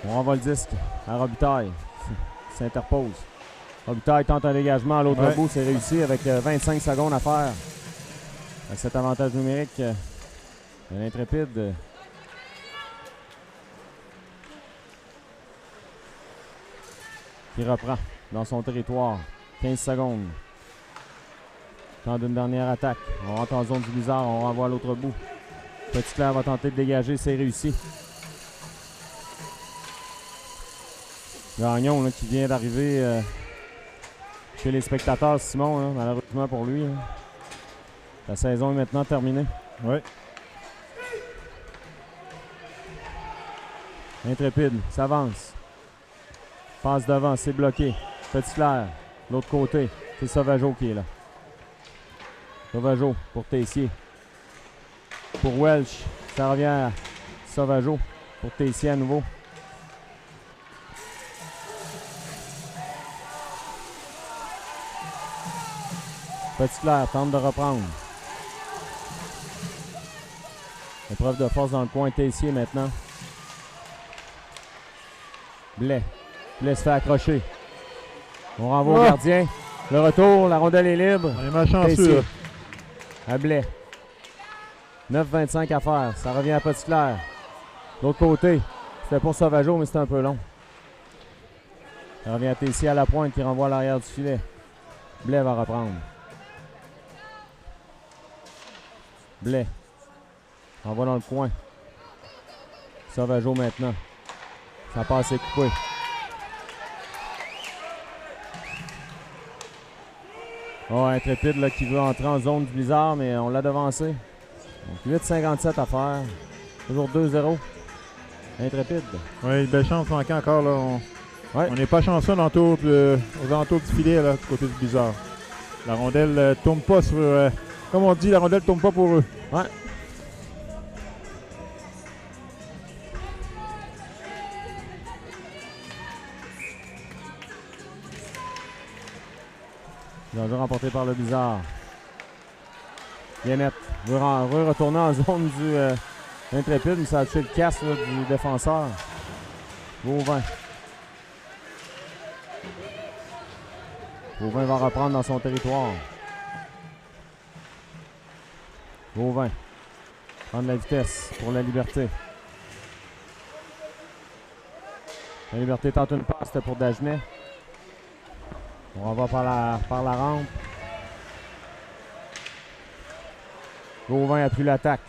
On renvoie le disque à Robitaille. Il s'interpose. Robitaille tente un dégagement à l'autre bout. C'est réussi avec 25 secondes à faire. Avec cet avantage numérique de l'Intrépide. Qui reprend dans son territoire. 15 secondes. Temps d'une dernière attaque. On rentre en zone du bizarre. On renvoie à l'autre bout. Petitclerc va tenter de dégager. C'est réussi. Gagnon là, qui vient d'arriver chez les spectateurs, Simon, là, malheureusement pour lui. Là. La saison est maintenant terminée. Oui. Intrépide, s'avance. Passe devant, c'est bloqué. Petitclerc, l'autre côté, c'est Sauvageau qui est là. Sauvageau pour Tessier. Pour Welch, ça revient à Sauvageau pour Tessier à nouveau. Petitclerc tente de reprendre. Épreuve de force dans le coin. Tessier maintenant. Blais. Blais se fait accrocher. On renvoie au gardien. Le retour, la rondelle est libre. On est malchanceux. À Blais. 9,25 à faire. Ça revient à Petitclerc. L'autre côté. C'était pour Sauvageau, mais c'était un peu long. Ça revient à Tessier à la pointe qui renvoie à l'arrière du filet. Blais va reprendre. Blais. Envoie dans le coin. Sauvageau maintenant. Ça passe et coupé. Oh, Intrépide là, qui veut entrer en zone du blizzard, mais on l'a devancé. 8,57 à faire. Toujours 2-0. Intrépide. Oui, belle chance manquée encore. Là. On n'est pas chanceux aux alentours du filet là, du côté du blizzard. La rondelle ne tourne pas sur... comme on dit, la rondelle ne tourne pas pour eux. Ouais. Danger remporté par le bizarre. Bien net. Veut retourner en zone du Intrépide, mais ça a tué le casque là, du défenseur. Gauvin. Gauvin va reprendre dans son territoire. Gauvin. Prendre la vitesse pour la Liberté. La Liberté tente une passe, c'était pour Dagenet. On renvoie par la rampe. Gauvin a pris l'attaque.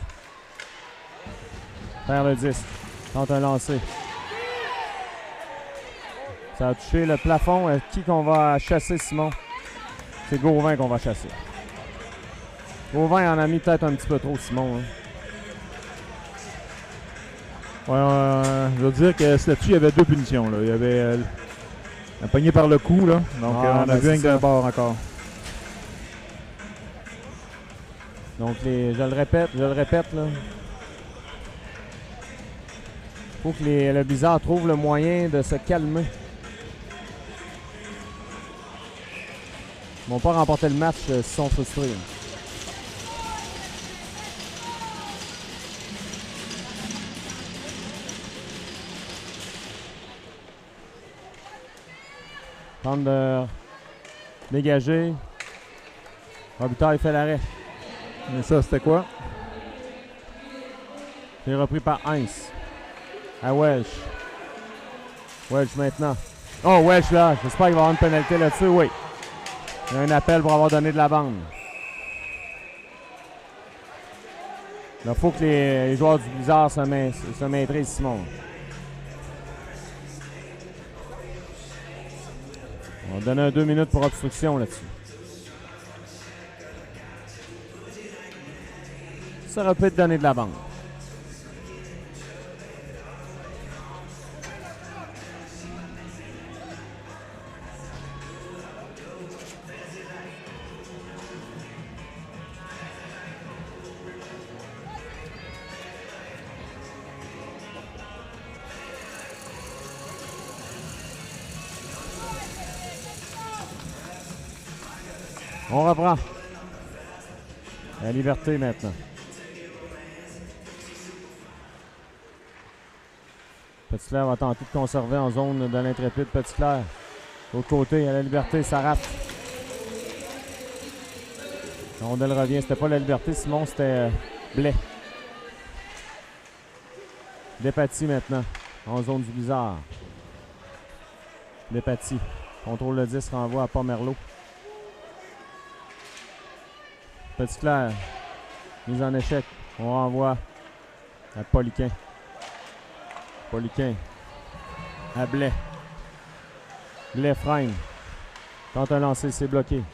Perd le disque. Tente un lancer. Ça a touché le plafond. Qui qu'on va chasser, Simon? C'est Gauvin qu'on va chasser. Gauvin en a mis peut-être un petit peu trop, Simon. Hein. Ouais, je veux dire que là-dessus, il y avait deux punitions. Là. Il y avait un pogné par le cou. Là. Donc, on a vu un d'un bord encore. Donc, je le répète, là. Faut que le bizarre trouve le moyen de se calmer. Ils vont pas remporter le match s'ils sont frustrés. Tente de dégager. Robitaille fait l'arrêt. Mais ça, c'était quoi? C'est repris par Heinz. À Welch. Welch maintenant. Oh, Welch là. J'espère qu'il va y avoir une pénalité là-dessus. Oui. Il y a un appel pour avoir donné de la bande. Il faut que les joueurs du Blizzard se maîtrisent, Simon. On va donner 2 minutes pour obstruction là-dessus. Ça aurait pu te donner de la bande. On reprend. La Liberté maintenant. Petit-Clair va tenter de conserver en zone de l'Intrépide. Petit-Clair. L'autre côté, à la Liberté, ça rate. La rondelle revient. C'était pas la Liberté, Simon, c'était Blais. Despatie maintenant. En zone du Blizzard. Despatie. Contrôle le 10, renvoie à Pomerleau. Petit-Clair, mise en échec. On renvoie à Poliquin. Poliquin à Blais. Blais freine. Tente un lancer, c'est bloqué.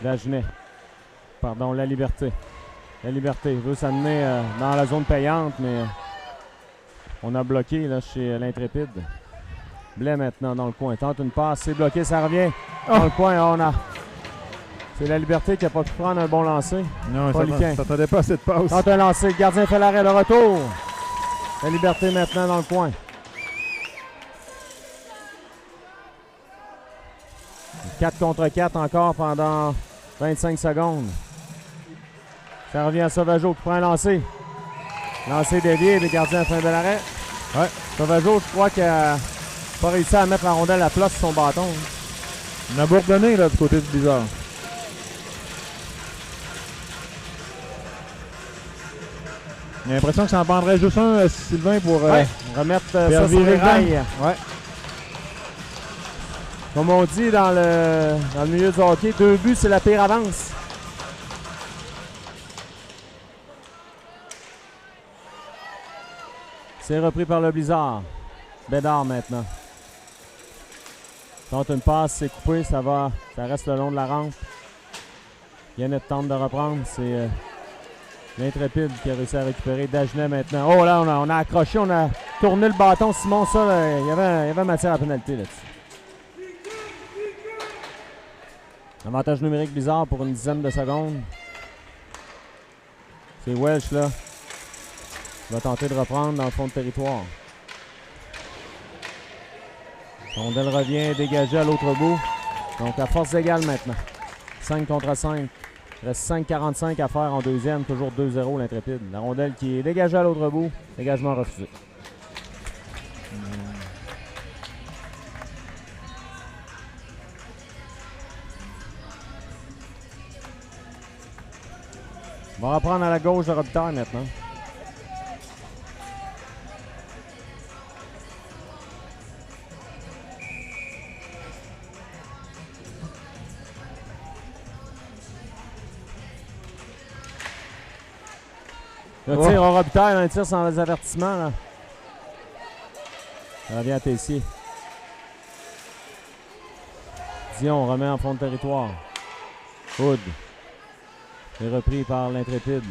Dagenet. Pardon, la Liberté. La Liberté veut s'amener dans la zone payante, mais on a bloqué là, chez l'Intrépide. Blais maintenant dans le coin. Tente une passe, c'est bloqué, ça revient. Dans le coin, on a. C'est la Liberté qui n'a pas pu prendre un bon lancer. Non, ça t'attendait pas à cette passe. Tente un lancer, le gardien fait l'arrêt, le retour. La Liberté maintenant dans le coin. 4 contre 4 encore pendant 25 secondes. Ça revient à Sauvageau qui prend un lancer. Lancer dévié, le gardien fait un bel arrêt. Ouais. Sauvageau, je crois qu'il n'a pas réussi à mettre la rondelle à plat sur son bâton. On a bourdonné là, du côté du Blizzard. J'ai l'impression que ça en prendrait juste un, Sylvain, pour remettre ça sur les rails. Ouais. Comme on dit dans le milieu du hockey, 2 buts, c'est la pire avance. C'est repris par le Blizzard. Bédard maintenant. Tente une passe, c'est coupé, ça reste le long de la rampe. Yannette tente de reprendre, c'est l'Intrépide qui a réussi à récupérer. Dagenet maintenant. Oh là, on a accroché, on a tourné le bâton. Simon, ça, là, il y avait matière à pénalité là-dessus. Avantage numérique Blizzard pour une dizaine de secondes. C'est Welsh là. Il va tenter de reprendre dans le fond de territoire. Rondelle revient dégagée à l'autre bout. Donc à force égale maintenant. 5 contre 5. Il reste 5,45 à faire en deuxième. Toujours 2-0 l'Intrépide. La rondelle qui est dégagée à l'autre bout. Dégagement refusé. On va reprendre à la gauche de Robitaille maintenant. Le tir au Robitaille, un tir sans les avertissements. Là. Ça revient à Tessier. Dion remet en fond de territoire. Hood. C'est repris par l'Intrépide.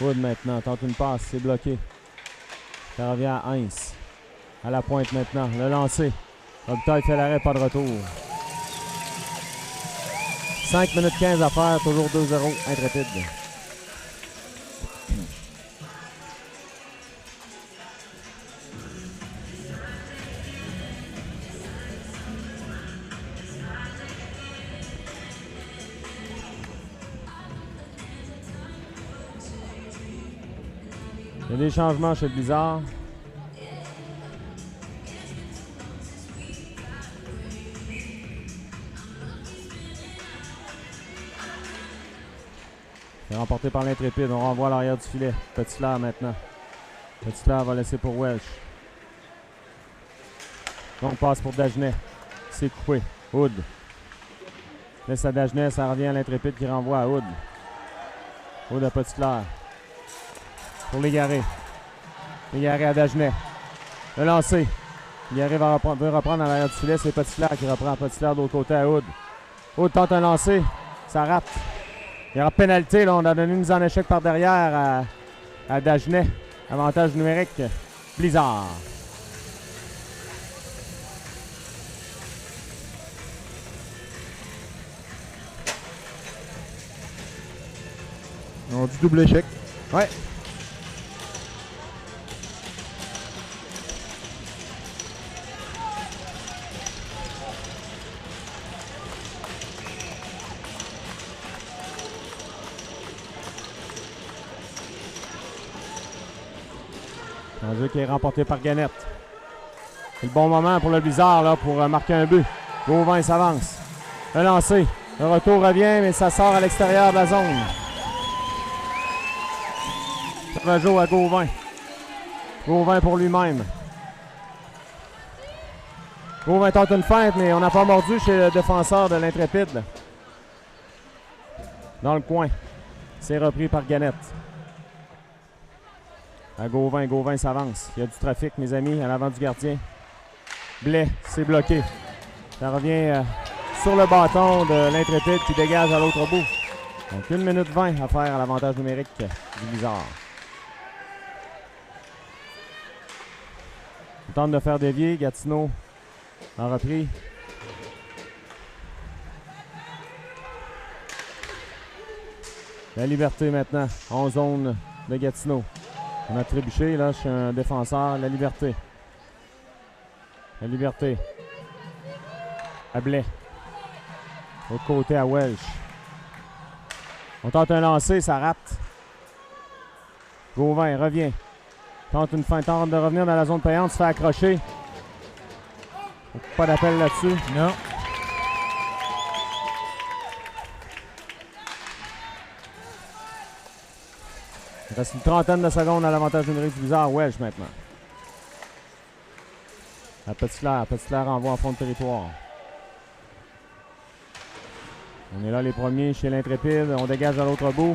Hood maintenant, tente une passe, c'est bloqué. Ça revient à Heinz. À la pointe maintenant, le lancer. Robitaille fait l'arrêt, pas de retour. 5 minutes 15 à faire, toujours 2-0, Intrépide. Il y a des changements chez le Blizzard. C'est remporté par l'Intrépide. On renvoie à l'arrière du filet. Petit-Clair maintenant. Petit-Clair va laisser pour Welsh. Donc passe pour Dagenet. C'est coupé. Hood. Laisse à Dagenet. Ça revient à l'Intrépide qui renvoie à Hood. Hood à Petit-Clair. Pour Légaré. Légaré à Dagenet. Le lancer. Légaré veut reprendre à l'arrière du filet. C'est Petit-Clair qui reprend. Petit-Clair de l'autre côté à Hood. Hood tente un lancer. Ça rate. Il y aura pénalité. Là, on a donné une mise en échec par derrière à Dagenet. Avantage numérique. Blizzard. On a du double échec. Ouais. Un jeu qui est remporté par Gannett. C'est le bon moment pour le Blizzard là, pour marquer un but. Gauvin s'avance. Le lancer. Le retour revient, mais ça sort à l'extérieur de la zone. Ça va jouer à Gauvin. Gauvin pour lui-même. Gauvin tente une feinte, mais on n'a pas mordu chez le défenseur de l'Intrépide. Dans le coin. C'est repris par Gannett. À Gauvin, Gauvin s'avance. Il y a du trafic, mes amis, à l'avant du gardien. Blais, c'est bloqué. Ça revient sur le bâton de l'Intrépide qui dégage à l'autre bout. Donc 1 minute 20 à faire à l'avantage numérique du Blizzard. Il tente de faire dévier. Gatineau en repris. La liberté maintenant en zone de Gatineau. On a trébuché, là, je suis un défenseur. La liberté. La liberté. À Blais. Au côté à Welsh. On tente un lancer, ça rate. Gauvin revient. Tente une fin, tente de revenir dans la zone payante, se fait accrocher. Pas d'appel là-dessus. Non. Il reste une trentaine de secondes à l'avantage numérique du Blizzard. Welsh maintenant. À Petitclerc envoie en fond de territoire. On est là les premiers chez l'Intrépide. On dégage à l'autre bout.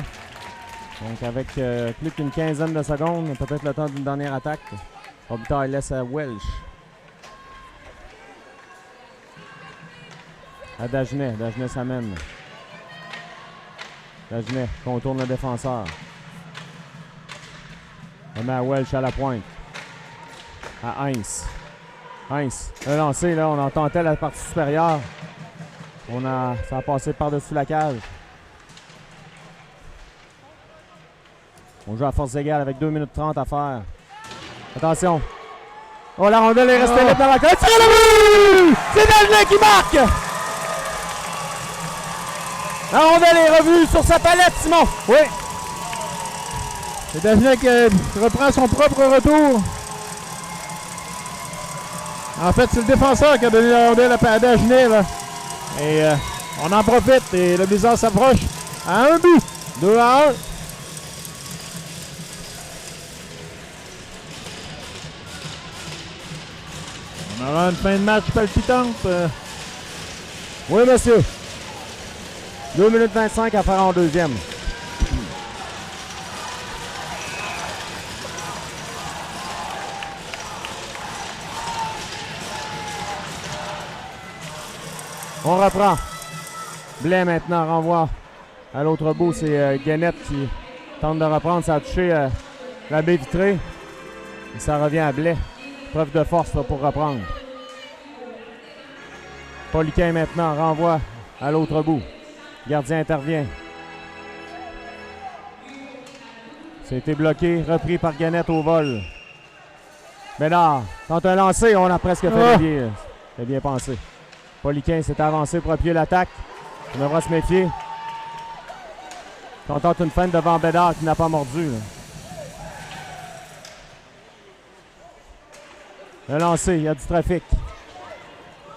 Donc avec plus qu'une quinzaine de secondes, peut-être le temps d'une dernière attaque. Robitaille laisse à Welsh. À Dagenet. Dagenet s'amène. Dagenet contourne le défenseur. On met à Welsh à la pointe. À Heinz. Heinz. Le lancer, là, on en tentait la partie supérieure. Ça a passé par-dessus la cage. On joue à force égale avec 2 minutes 30 à faire. Attention. Oh, la rondelle est restée libre dans la cage. Tire le but! C'est Dagenet qui marque! La rondelle est revue sur sa palette, Simon. Oui. C'est Dagenet qui reprend son propre retour. En fait, c'est le défenseur qui a donné la rondelle à Dagenet, là. Et on en profite et le Blizzard s'approche à un but. 2-1. On aura une fin de match palpitante. Oui, monsieur. 2 minutes 25 à faire en deuxième. On reprend. Blais maintenant renvoie à l'autre bout. C'est Gannett qui tente de reprendre. Ça a touché la baie vitrée. Et ça revient à Blais. Preuve de force là, pour reprendre. Poliquin maintenant renvoie à l'autre bout. Gardien intervient. C'était bloqué. Repris par Gannett au vol. Bénard tente un lancer. On a presque fait dévier. C'est bien pensé. Poliquin s'est avancé pour appuyer l'attaque. On devra se méfier. On tente une feinte devant Bédard qui n'a pas mordu. Là. Le lancer, il y a du trafic.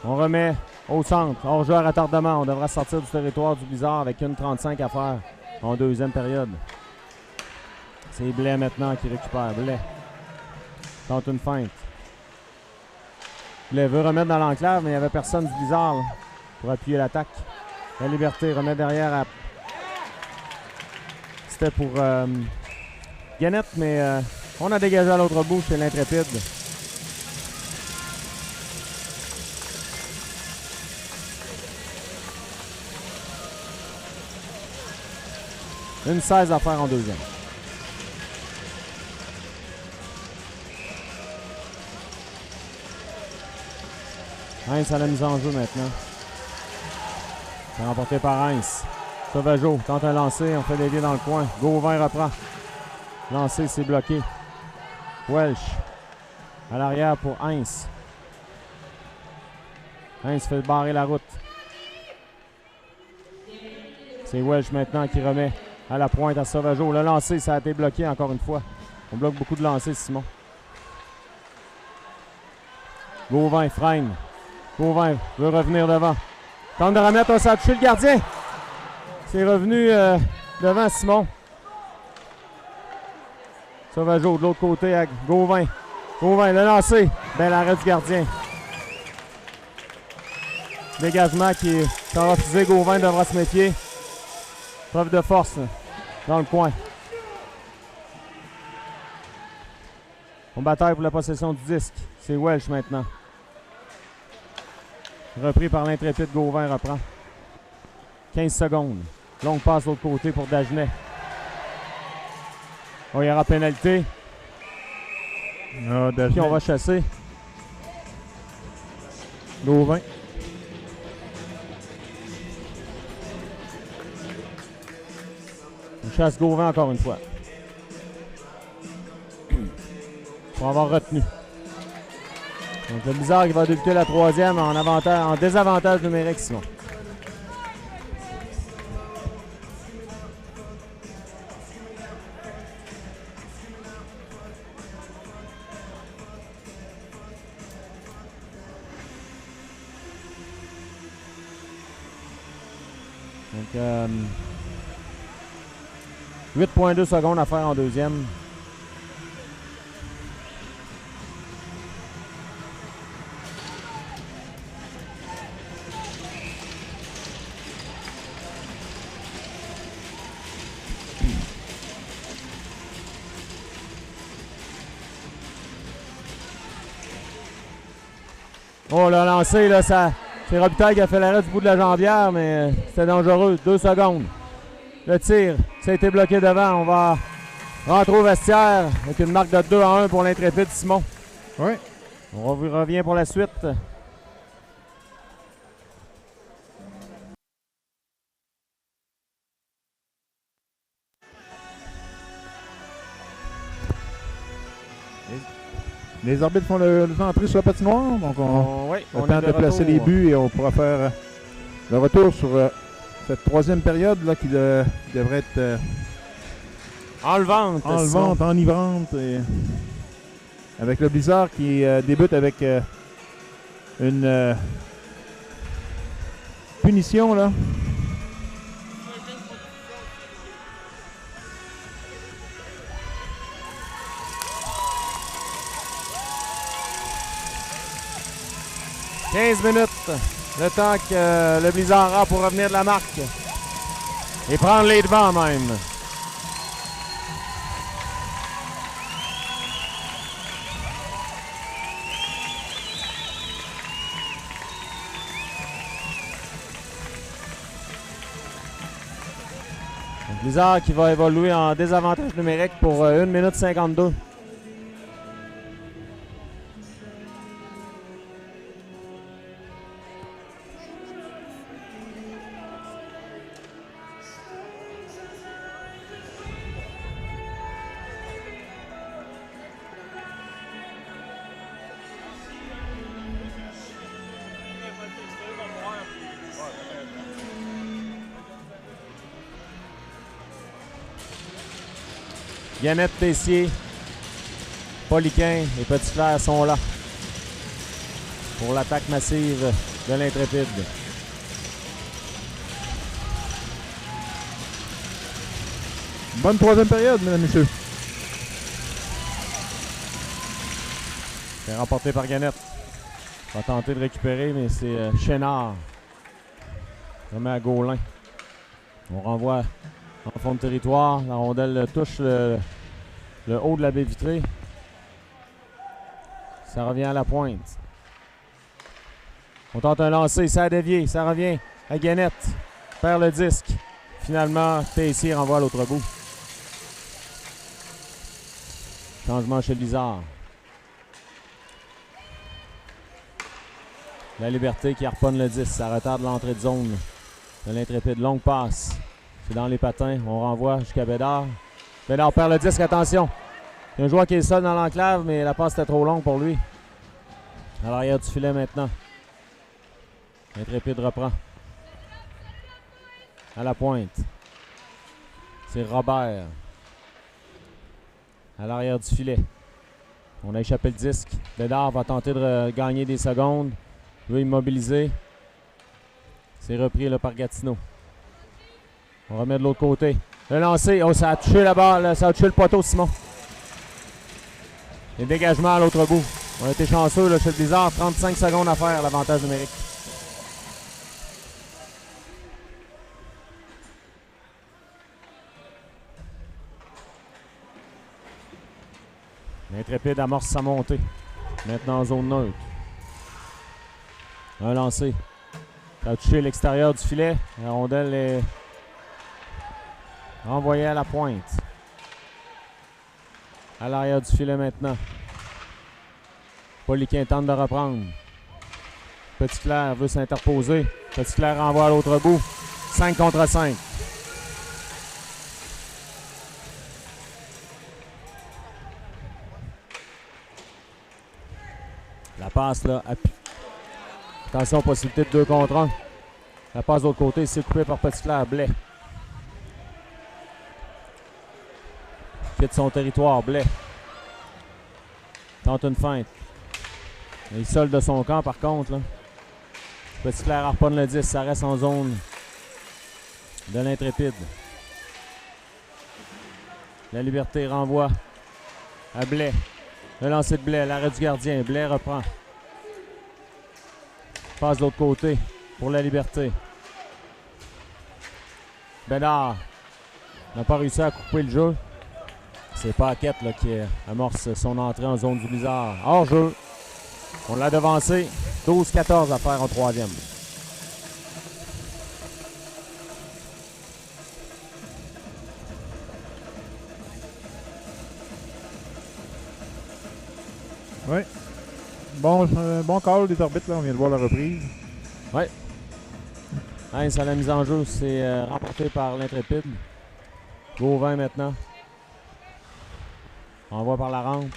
On remet au centre. Hors jeu à retardement. On devra sortir du territoire du Blizzard avec 1:35 à faire en deuxième période. C'est Blais maintenant qui récupère. Blais tente une feinte. Blais veut remettre dans l'enclave, mais il n'y avait personne du Blizzard là, pour appuyer l'attaque. La liberté remet derrière à... C'était pour Gannett, mais on a dégagé à l'autre bout chez l'Intrépide. Une 16 à faire en deuxième. Heinz à la mise en jeu maintenant. C'est remporté par Heinz. Sauvageau tente un lancer, on fait dévier dans le coin. Gauvin reprend. Lancer, c'est bloqué. Welch à l'arrière pour Heinz. Heinz fait barrer la route. C'est Welch maintenant qui remet à la pointe à Sauvageau. Le lancer, ça a été bloqué encore une fois. On bloque beaucoup de lancers, Simon. Gauvin freine. Gauvin veut revenir devant. Tente de remettre, ça a touché le gardien. C'est revenu devant Simon. Sauvageau de l'autre côté à Gauvin. Gauvin, le lancer. Bel arrêt du gardien. Dégagement qui est refusé. Gauvin devra se méfier. Preuve de force dans le coin. On bataille pour la possession du disque. C'est Welch maintenant. Repris par l'intrépide Gauvin reprend. 15 secondes. Longue passe de l'autre côté pour Dagenet. Oh, il y aura pénalité. Ah, Qui on va chasser? Gauvin. On chasse Gauvin encore une fois. Pour avoir retenu. Donc le Blizzard qui va débuter la troisième en désavantage numérique, sinon. Donc 8,2 secondes à faire en deuxième. Oh, le lancé, là, c'est Robitaille qui a fait l'arrêt du bout de la jambière, mais c'était dangereux. 2 secondes. Le tir, ça a été bloqué devant. On va rentrer au vestiaire avec une marque de 2-1 pour l'intrépide Simon. Oui. On revient pour la suite. Les arbitres font l'entrée sur la patinoire, donc on tente de placer les buts et on pourra faire le retour sur cette troisième période là, qui devrait être enlevante, enivrante. Et avec le Blizzard qui débute avec une punition là. « 15 minutes, le temps que le Blizzard a pour revenir de la marque et prendre les devants même. Le Blizzard qui va évoluer en désavantage numérique pour 1 minute 52. Yannette Tessier, Poliquin et Petit Clair sont là pour l'attaque massive de l'intrépide. Bonne troisième période, mesdames et messieurs. C'est remporté par Yannette. On va tenter de récupérer, mais c'est Chénard. Remet à Gaulin. On renvoie en fond de territoire. La rondelle touche le haut de la baie vitrée. Ça revient à la pointe. On tente un lancer, ça a dévié. Ça revient à Guénette. Perd le disque. Finalement, Tessier renvoie à l'autre bout. Changement chez Blizzard. La Liberté qui harponne le 10. Ça retarde l'entrée de zone de l'Intrépide. Longue passe. C'est dans les patins. On renvoie jusqu'à Bédard. Bédard perd le disque. Attention. Il y a un joueur qui est seul dans l'enclave, mais la passe était trop longue pour lui. À l'arrière du filet maintenant. L'Intrépide reprend. À la pointe. C'est Robert. À l'arrière du filet. On a échappé le disque. Bédard va tenter de gagner des secondes. Il veut immobiliser. C'est repris là, par Gatineau. On remet de l'autre côté. Le lancer. Oh, ça a touché la balle. Ça a touché le poteau, Simon. Les dégagements à l'autre bout. On a été chanceux là, chez le Blizzard. 35 secondes à faire, l'avantage numérique. L'Intrépide amorce sa montée. Maintenant en zone neutre. Un lancé. Ça a touché l'extérieur du filet. La rondelle est renvoyée à la pointe. À l'arrière du filet maintenant. Poliquin tente de reprendre. Petit Clair veut s'interposer. Petit Clair renvoie à l'autre bout. 5 contre 5. La passe là. Attention, possibilité de 2 contre 1. La passe de l'autre côté, c'est coupé par Petit Clair. Blais. Quitte son territoire. Blais. Tente une feinte. Il solde de son camp par contre. Là. Petit Clair harponne le 10. Ça reste en zone de l'Intrépide. La Liberté renvoie à Blais. Le lancer de Blais. L'arrêt du gardien. Blais reprend. Passe de l'autre côté pour la Liberté. Bédard n'a pas réussi à couper le jeu. C'est Paquette là, qui amorce son entrée en zone du Blizzard. Hors jeu. On l'a devancé. 12-14 à faire en troisième. Oui. Bon call des arbitres, là. On vient de voir la reprise. Oui. Heinz à la mise en jeu, c'est remporté par l'Intrépide. Gauvin maintenant. Envoie par la rampe.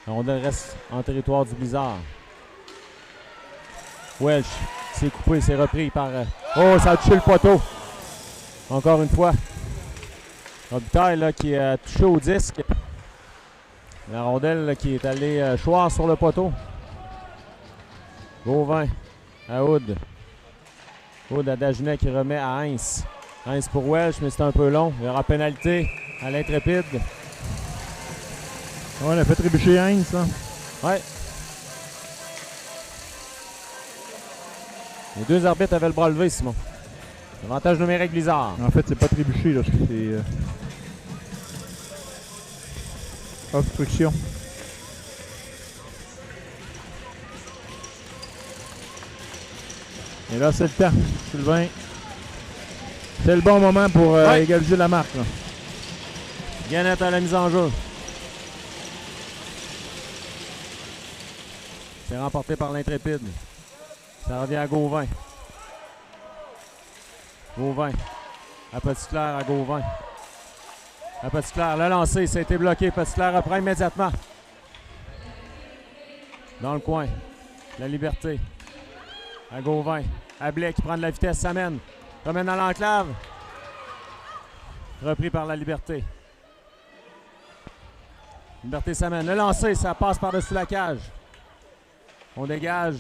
La rondelle reste en territoire du Blizzard. Welch, c'est coupé, c'est repris par... Oh, ça a touché le poteau. Encore une fois. Robitaille là, qui a touché au disque. La rondelle là, qui est allée choir sur le poteau. Gauvin à Hood. Hood à Dagenet qui remet à Heinz. Heinz pour Welch, mais c'est un peu long. Il y aura pénalité à l'Intrépide. Ouais, on a fait trébucher Heinz, hein? Ouais. Les deux arbitres avaient le bras levé, Simon. Avantage numérique Blizzard. En fait, c'est pas trébuché, là. C'est obstruction. Et là, c'est le temps, Sylvain. C'est le bon moment pour égaliser la marque. Là. Gannett à la mise en jeu. C'est remporté par l'Intrépide. Ça revient à Gauvin. Gauvin. À Petit Clair à Gauvin. À Petit Clair. Le lancer, ça a été bloqué. Petit Clair reprend immédiatement. Dans le coin. La Liberté. À Gauvin. À Blais qui prend de la vitesse. S'amène. Remène dans l'enclave. Repris par la Liberté. Liberté s'amène. Le lancer, ça passe par-dessus la cage. On dégage.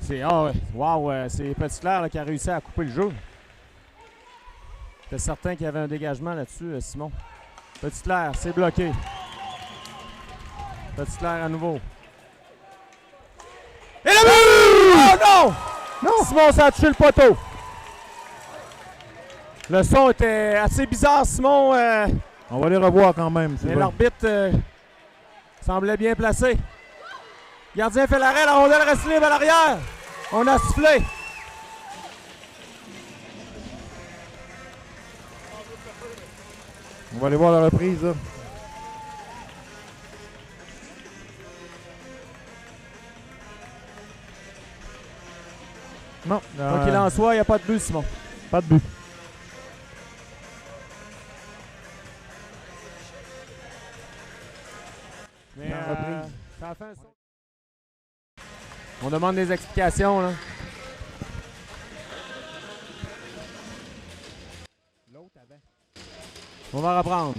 C'est c'est Petit Clair là, qui a réussi à couper le jeu. J'étais certain qu'il y avait un dégagement là-dessus, Simon. Petit Clair, c'est bloqué. Petit Clair à nouveau. Et le but! Oh non! Non! Simon, ça a touché le poteau. Le son était assez bizarre, Simon. On va les revoir quand même. Mais l'arbitre semblait bien placé. Gardien fait l'arrêt, la rondelle reste libre à l'arrière. On a sifflé. On va aller voir la reprise. Là. Non. Quoi qu'il en soit, il n'y a pas de but, Simon. Pas de but. Mais ça a fait un saut. On demande des explications, là. L'autre avant. On va reprendre.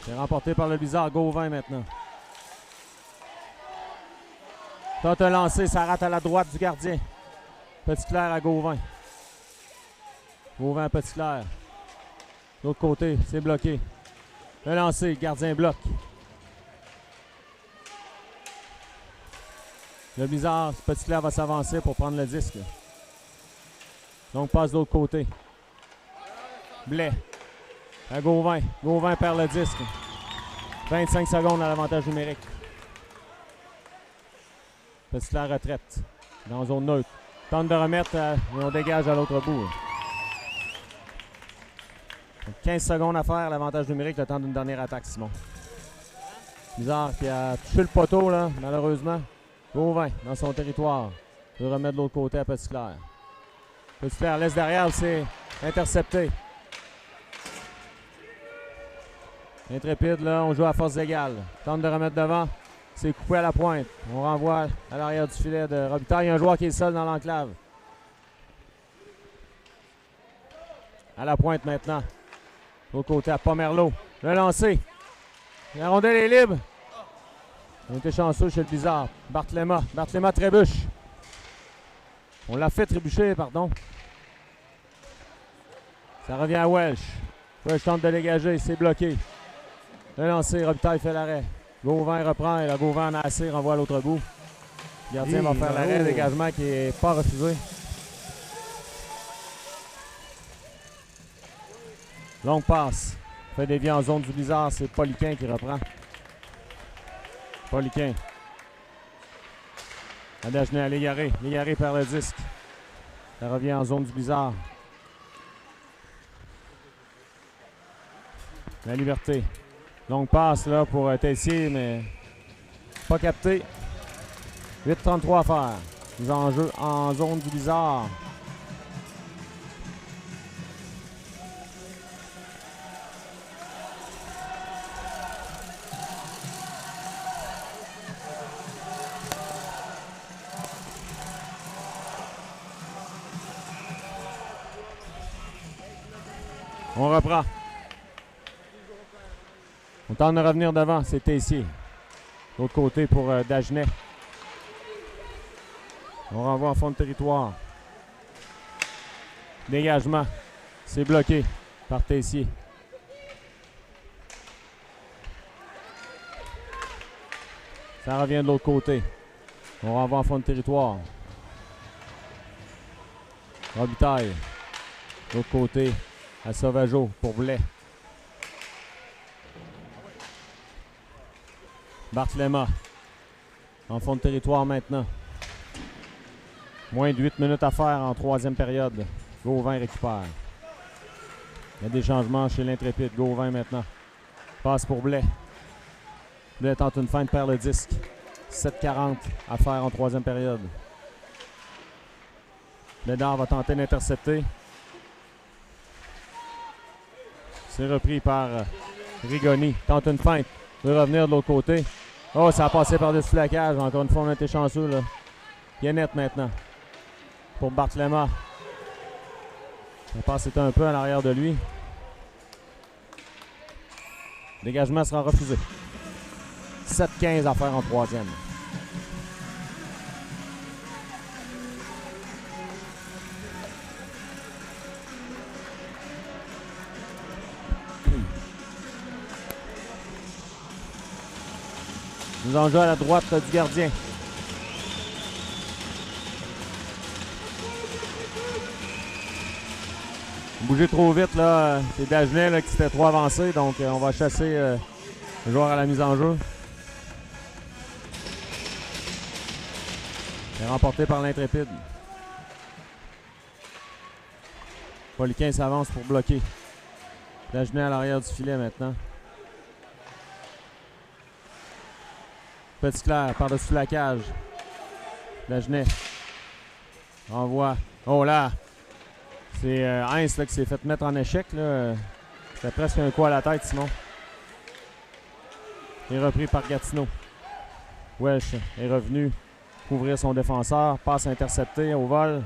C'est remporté par le bizarre Gauvin maintenant. Tente un lancé, ça rate à la droite du gardien. Petit Clair à Gauvin. Gauvin à Petit Clair. L'autre côté, c'est bloqué. Le lancer, gardien bloque. Le bizarre, Petit Clair va s'avancer pour prendre le disque. Donc passe de l'autre côté. Blais. À Gauvin. Gauvin perd le disque. 25 secondes à l'avantage numérique. Petit Clair retraite. Dans zone neutre. Tente de remettre et on dégage à l'autre bout. Donc 15 secondes à faire, l'avantage numérique, le temps d'une dernière attaque, Simon. Bizarre qui a touché le poteau, là, malheureusement. Gauvin, dans son territoire. Il veut remettre de l'autre côté à Petit Clair. Petit Clair laisse derrière, c'est intercepté. Intrépide, là, on joue à force égale. Tente de remettre devant. C'est coupé à la pointe. On renvoie à l'arrière du filet de Robitaille. Il y a un joueur qui est seul dans l'enclave. À la pointe maintenant. De l'autre côté à Pomerleau. Le lancer. La rondelle est libre. On était chanceux chez le bizarre. Barthéléma. Barthéléma trébuche. On l'a fait trébucher, pardon. Ça revient à Welsh. Welsh tente de dégager. C'est bloqué. Le lancer. Robitaille fait l'arrêt. Gauvin reprend et la Gauvin en a assez. Renvoie à l'autre bout. Le gardien va faire l'arrêt. Dégagement qui n'est pas refusé. Longue passe. Fait dévier en zone du bizarre. C'est Poliquin qui reprend. Poliquin. À Dagenet à Légaré. Légaré perd le disque. Ça revient en zone du bizarre. La Liberté. Longue passe là pour Tessier, mais pas capté. 8:33 à faire. Mise en jeu en zone du bizarre. On reprend. On tente de revenir devant, c'est Tessier. L'autre côté pour Dagenet. On renvoie en fond de territoire. Dégagement. C'est bloqué par Tessier. Ça revient de l'autre côté. On renvoie en fond de territoire. Robitaille. De l'autre côté à Sauvageau pour Blais. Barthéléma. En fond de territoire maintenant. Moins de 8 minutes à faire en troisième période. Gauvin récupère. Il y a des changements chez l'Intrépide. Gauvin maintenant. Passe pour Blais. Blais tente une feinte, perd le disque. 7:40 à faire en troisième période. Bédard va tenter d'intercepter. C'est repris par Rigoni. Tente une feinte. Il veut revenir de l'autre côté. Oh, ça a passé par-dessus la cage. Encore une fois, on a été chanceux, là. Il est net maintenant. Pour Barthéléma. La passe était un peu à l'arrière de lui. Dégagement sera refusé. 7:15 à faire en troisième. Nous en jouons à la droite du gardien. Bouger trop vite, là. C'est Dagenet là, qui s'était trop avancé, donc on va chasser le joueur à la mise en jeu. C'est remporté par l'Intrépide. Poliquin s'avance pour bloquer. Dagenet à l'arrière du filet maintenant. Petitclerc par-dessus la cage. Dagenet. Envoie. Oh là! C'est Heinz là, qui s'est fait mettre en échec. C'était presque un coup à la tête, Simon. Il est repris par Gatineau. Welsh est revenu couvrir son défenseur. Passe interceptée au vol.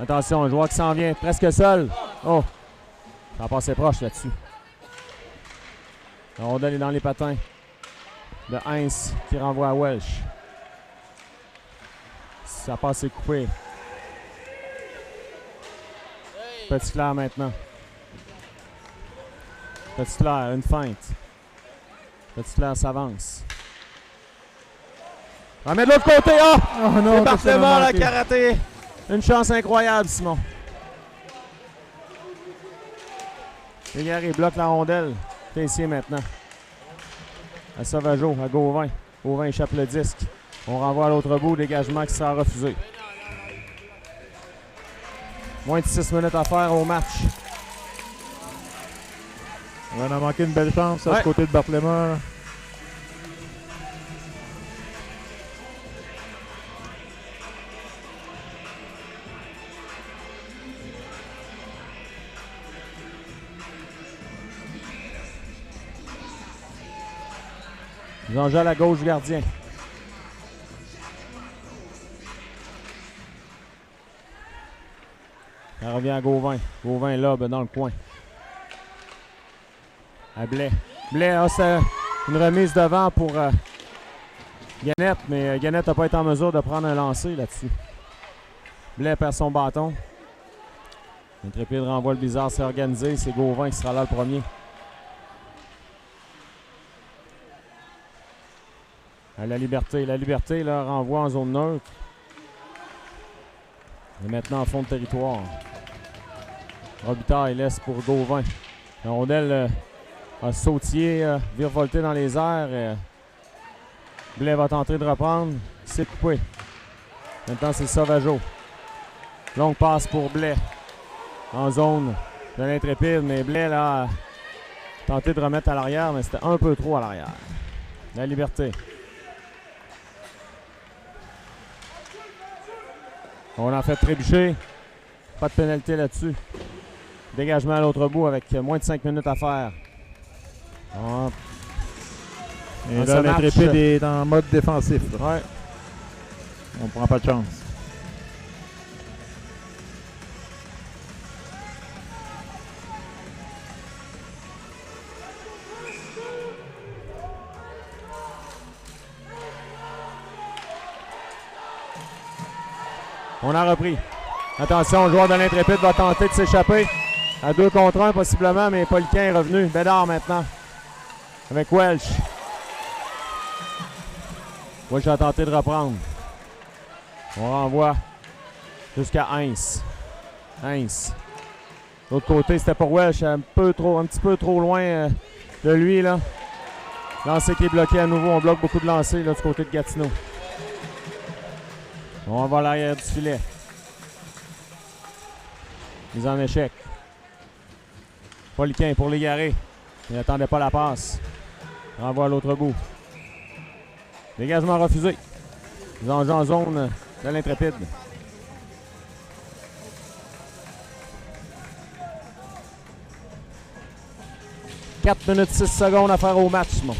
Attention, un joueur qui s'en vient presque seul. Oh! Ça a passé proche là-dessus. La rondelle est dans les patins de Heinz qui renvoie à Welsh. Ça passe coupé. Petitclerc maintenant. Petitclerc, une feinte. Petitclerc s'avance. Remet de l'autre côté. Oh! Oh non, c'est Barthéléma la karaté. Une chance incroyable, Simon. Légaré bloque la rondelle. Tessier maintenant. À Sauvageau, à Gauvin. Gauvin échappe le disque. On renvoie à l'autre bout. Dégagement qui sera refusé. Moins de 6 minutes à faire au match. On a manqué une belle chance à ce côté de Barthéléma. Jean-Jacques à gauche du gardien. Ça revient à Gauvin. Gauvin lobe dans le coin. À Blais. Blais, c'est une remise devant pour Gannett, mais Gannett n'a pas été en mesure de prendre un lancer là-dessus. Blais perd son bâton. Intrépide renvoie le bizarre, c'est organisé. C'est Gauvin qui sera là le premier. À la Liberté. La Liberté là, renvoie en zone neutre. Et maintenant en fond de territoire. Robitaille laisse pour Gauvin. La rondelle a sautillé, virevolté dans les airs. Blais va tenter de reprendre. C'est coupé. Maintenant c'est Sauvageau. Longue passe pour Blais. En zone de l'Intrépide. Mais Blais là, a tenté de remettre à l'arrière, mais c'était un peu trop à l'arrière. La Liberté. On a fait trébucher. Pas de pénalité là-dessus. Dégagement à l'autre bout avec moins de 5 minutes à faire. Oh. Et là, l'Intrépide est en mode défensif. Ouais. On ne prend pas de chance. On a repris. Attention, le joueur de l'Intrépide va tenter de s'échapper. À 2 contre 1 possiblement, mais Poliquin est revenu. Bédard maintenant. Avec Welsh. Welsh a tenté de reprendre. On renvoie jusqu'à Heinz. Heinz. De l'autre côté, c'était pour Welsh. Un petit peu trop loin de lui. Là. Lancer qui est bloqué à nouveau. On bloque beaucoup de lancers là, du côté de Gatineau. On va à l'arrière du filet. Mise en échec. Poliquin pour l'égarer. Il n'attendait pas la passe. Renvoie à l'autre bout. Dégagement refusé. Ils ont en zone de l'Intrépide. « 4 minutes 6 secondes à faire au match, Simon.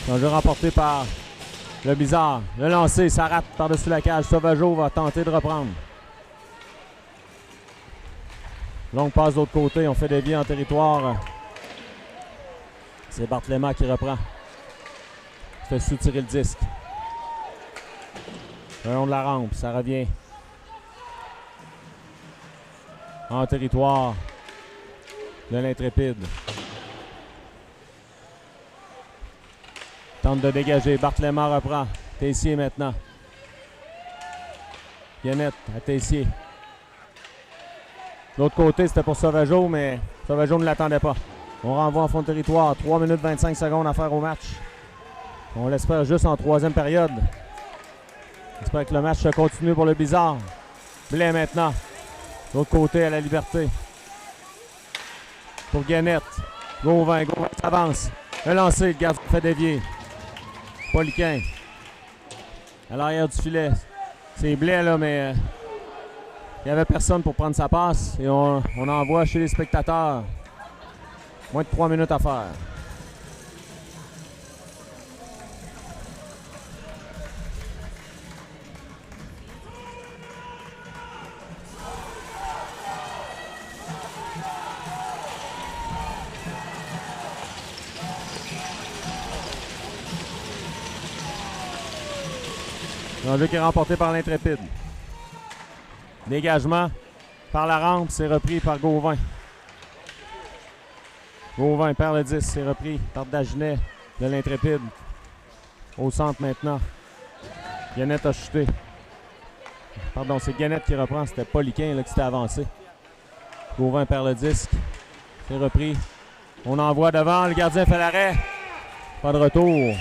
Un jeu remporté par le bizarre. Le lancer, ça rate par-dessus la cage. Sauvageau va tenter de reprendre. Longue passe de l'autre côté. On fait dévier en territoire. C'est Barthéléma qui reprend. Il fait soutirer le disque. Le long de la rampe, ça revient. En territoire de l'Intrépide. Tente de dégager. Barthéléma reprend. Tessier maintenant. Gannett à Tessier. De l'autre côté, c'était pour Sauvageau, mais Sauvageau ne l'attendait pas. On renvoie en fond de territoire. 3 minutes 25 secondes à faire au match. On l'espère juste en troisième période. J'espère que le match se continue pour le Blizzard. Blais maintenant. De l'autre côté à la Liberté. Pour Guénette. Gauvin s'avance. Le lancer, le gardien fait dévier. Poliquin. À l'arrière du filet. C'est Blais là, mais il n'y avait personne pour prendre sa passe. Et on envoie chez les spectateurs. Moins de 3 minutes à faire. L'enjeu qui est remporté par l'Intrépide. Dégagement par la rampe, c'est repris par Gauvin. Gauvin perd le 10, c'est repris par Dagenet de l'Intrépide. Au centre maintenant. Guénette a chuté. Pardon, c'est Guénette qui reprend, c'était Poliquin là, qui s'était avancé. Gauvin perd le disque. C'est repris. On envoie devant, le gardien fait l'arrêt. Pas de retour.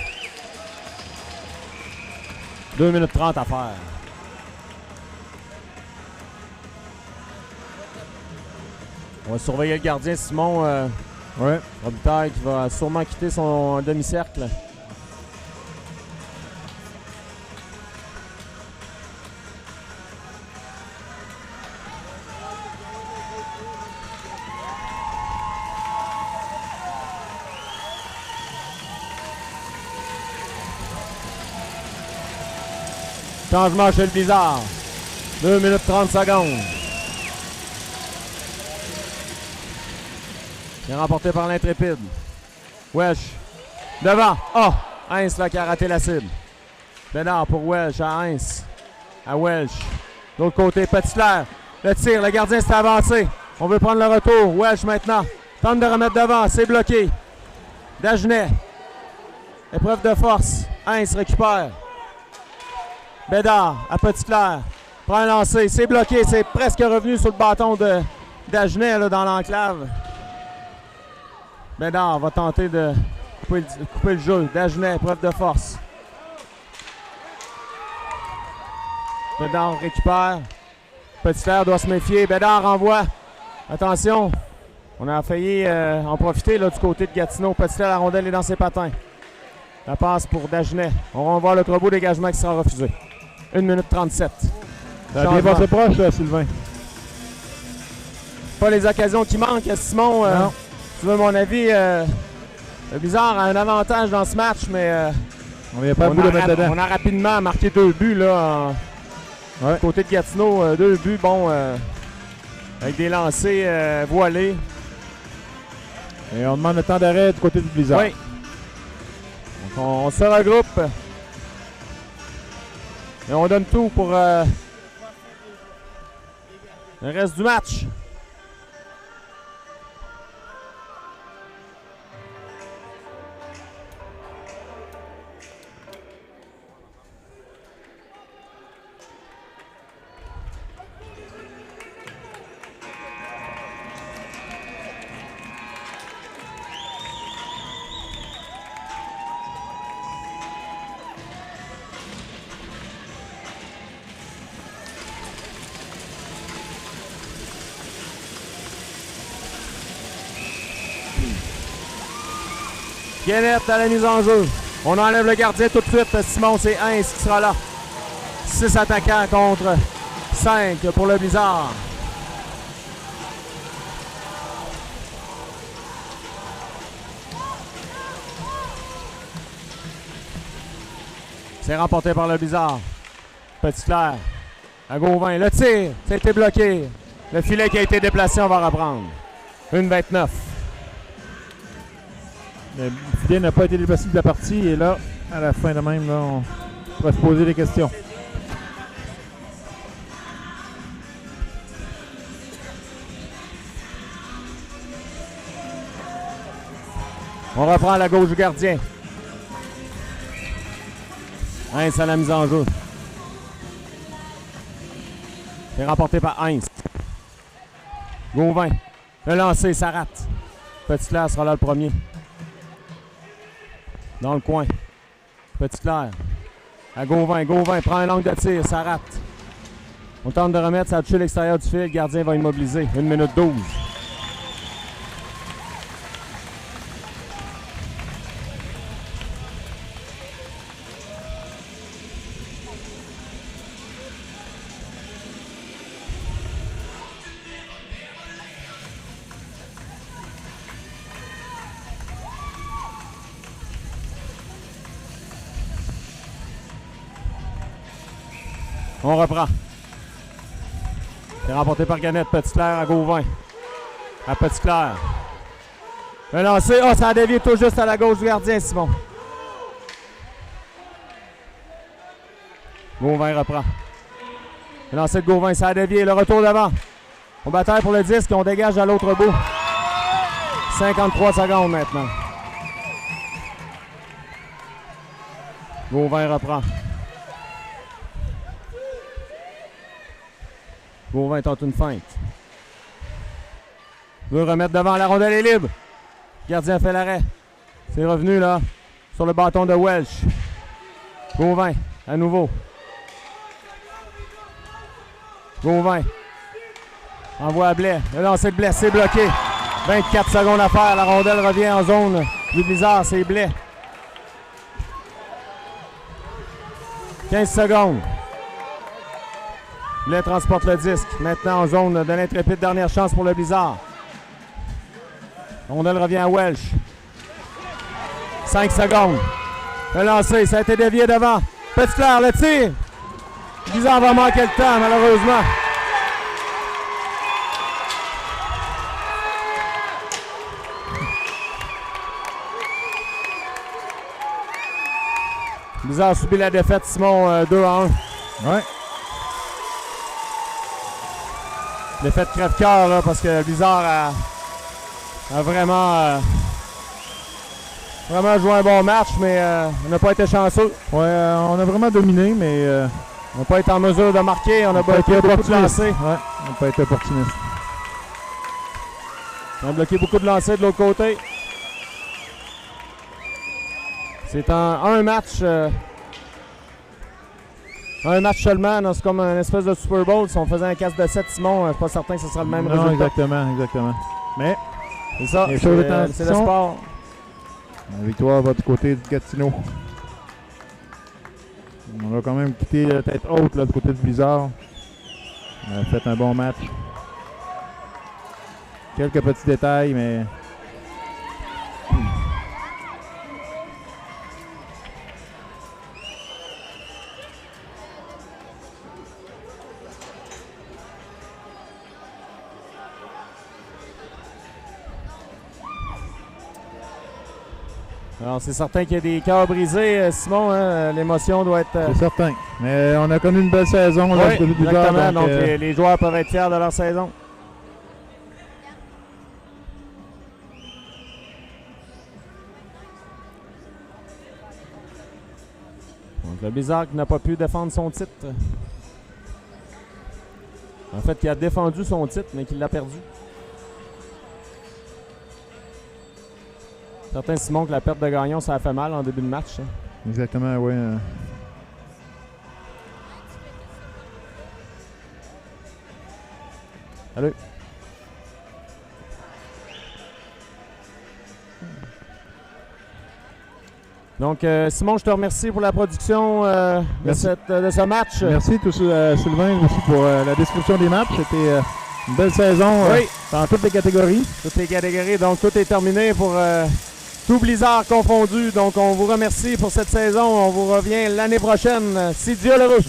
2 minutes 30 à faire. On va surveiller le gardien Simon Robitaille qui va sûrement quitter son demi-cercle. Changement chez le Blizzard. 2 minutes 30 secondes. Il est remporté par l'Intrépide. Welsh. Devant. Oh! Heinz là qui a raté la cible. Bénard pour Welsh à Heinz. À Welsh. De l'autre côté, Petitclerc. Le tir, le gardien s'est avancé. On veut prendre le retour. Welsh maintenant. Tente de remettre devant. C'est bloqué. Dagenet. Épreuve de force. Heinz récupère. Bédard à Petitclerc. Prend un lancer. C'est bloqué. C'est presque revenu sur le bâton de Dagenet là, dans l'enclave. Bédard va tenter de couper le jeu. Dagenet, épreuve de force. Bédard récupère. Petitclerc doit se méfier. Bédard envoie. Attention. On a failli en profiter là, du côté de Gatineau. Petitclerc, la rondelle est dans ses patins. La passe pour Dagenet. On va voir le trop beau dégagement qui sera refusé. 1 minute 37. Ça a bien passé proche, là, Sylvain. Pas les occasions qui manquent, Simon. Non. Tu veux mon avis, le Blizzard a un avantage dans ce match, mais on n'avait pas le goût de mettre dedans. On a rapidement marqué 2 buts là, du côté de Gatineau. 2 buts, bon, avec des lancers voilés. Et on demande le temps d'arrêt du côté du Blizzard. Oui. Donc on se regroupe. Et on donne tout pour le reste du match. Guénette à la mise en jeu. On enlève le gardien tout de suite. Simon, c'est Heinz qui sera là. 6 attaquants contre 5 pour le Blizzard. C'est remporté par le Blizzard. Petitclerc à Gauvin. Le tir, ça a été bloqué. Le filet qui a été déplacé, on va reprendre. 1-29. Le filet n'a pas été déplacé de la partie et là, à la fin de même, là, on pourrait se poser des questions. On reprend à la gauche du gardien. Heinz à la mise en jeu. C'est remporté par Heinz. Gauvin. Le lancer, ça rate. Petitclerc sera là le premier. Dans le coin. Petit-Clair. À Gauvin. Gauvin prend un angle de tir. Ça rate. On tente de remettre. Ça a touché l'extérieur du fil. Le gardien va immobiliser. 1 minute 12. On reprend. C'est remporté par Gannett. Petit-Clair à Gauvin. À Petit-Clair. Un lancé. Oh, ça a dévié tout juste à la gauche du gardien, Simon. Gauvin reprend. Un lancé de Gauvin. Ça a dévié. Le retour devant. On bataille pour le disque. On dégage à l'autre bout. 53 secondes maintenant. Gauvin reprend. Gauvin tente une feinte. Veut remettre devant, la rondelle est libre. Gardien fait l'arrêt. C'est revenu là sur le bâton de Welsh. Gauvin, à nouveau. Gauvin. Envoie à Blais. Le lancer de Blais, c'est bloqué. 24 secondes à faire. La rondelle revient en zone du Blizzard, c'est Blais. 15 secondes. Blais transporte le disque. Maintenant en zone de l'intrépide. Dernière chance pour le Blizzard. Rondelle revient à Welsh. 5 secondes. Le lancer, ça a été dévié devant. Petit-Clair, le tir. Blizzard va manquer le temps, malheureusement. Blizzard a subi la défaite, Simon, 2-1. Ouais. Défaite crève-cœur, là, parce que Blizzard a vraiment joué un bon match, mais on n'a pas été chanceux. Ouais, on a vraiment dominé, mais On n'a pas été en mesure de marquer. On a bloqué beaucoup de lancers. Ouais, on n'a pas été opportuniste. On a bloqué beaucoup de lancers de l'autre côté. C'est un match. Un match seulement, c'est comme une espèce de Super Bowl. Si on faisait un casse de 7, Simon, je ne suis pas certain que ce sera le même résultat. Exactement. Mais c'est ça, les choses étant c'est le sport. La victoire va du côté du Gatineau. On a quand même quitté la tête haute là, du côté de Blizzard. On a fait un bon match. Quelques petits détails, mais... Alors, c'est certain qu'il y a des cœurs brisés, Simon. Hein, l'émotion doit être... C'est certain. Mais on a connu une belle saison. Là, oui, exactement. Donc les joueurs peuvent être fiers de leur saison. Donc, le Blizzard qui n'a pas pu défendre son titre. En fait, qui a défendu son titre, mais qui l'a perdu. Certain, Simon, que la perte de Gagnon, ça a fait mal en début de match. Hein. Exactement, oui. Salut. Donc, Simon, je te remercie pour la production de ce match. Merci, Sylvain, aussi pour la description des matchs. C'était une belle saison dans toutes les catégories. Toutes les catégories. Donc, tout est terminé pour tout Blizzard confondu. Donc, on vous remercie pour cette saison. On vous revient l'année prochaine, si Dieu le veut.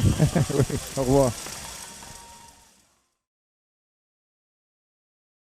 Oui, au revoir.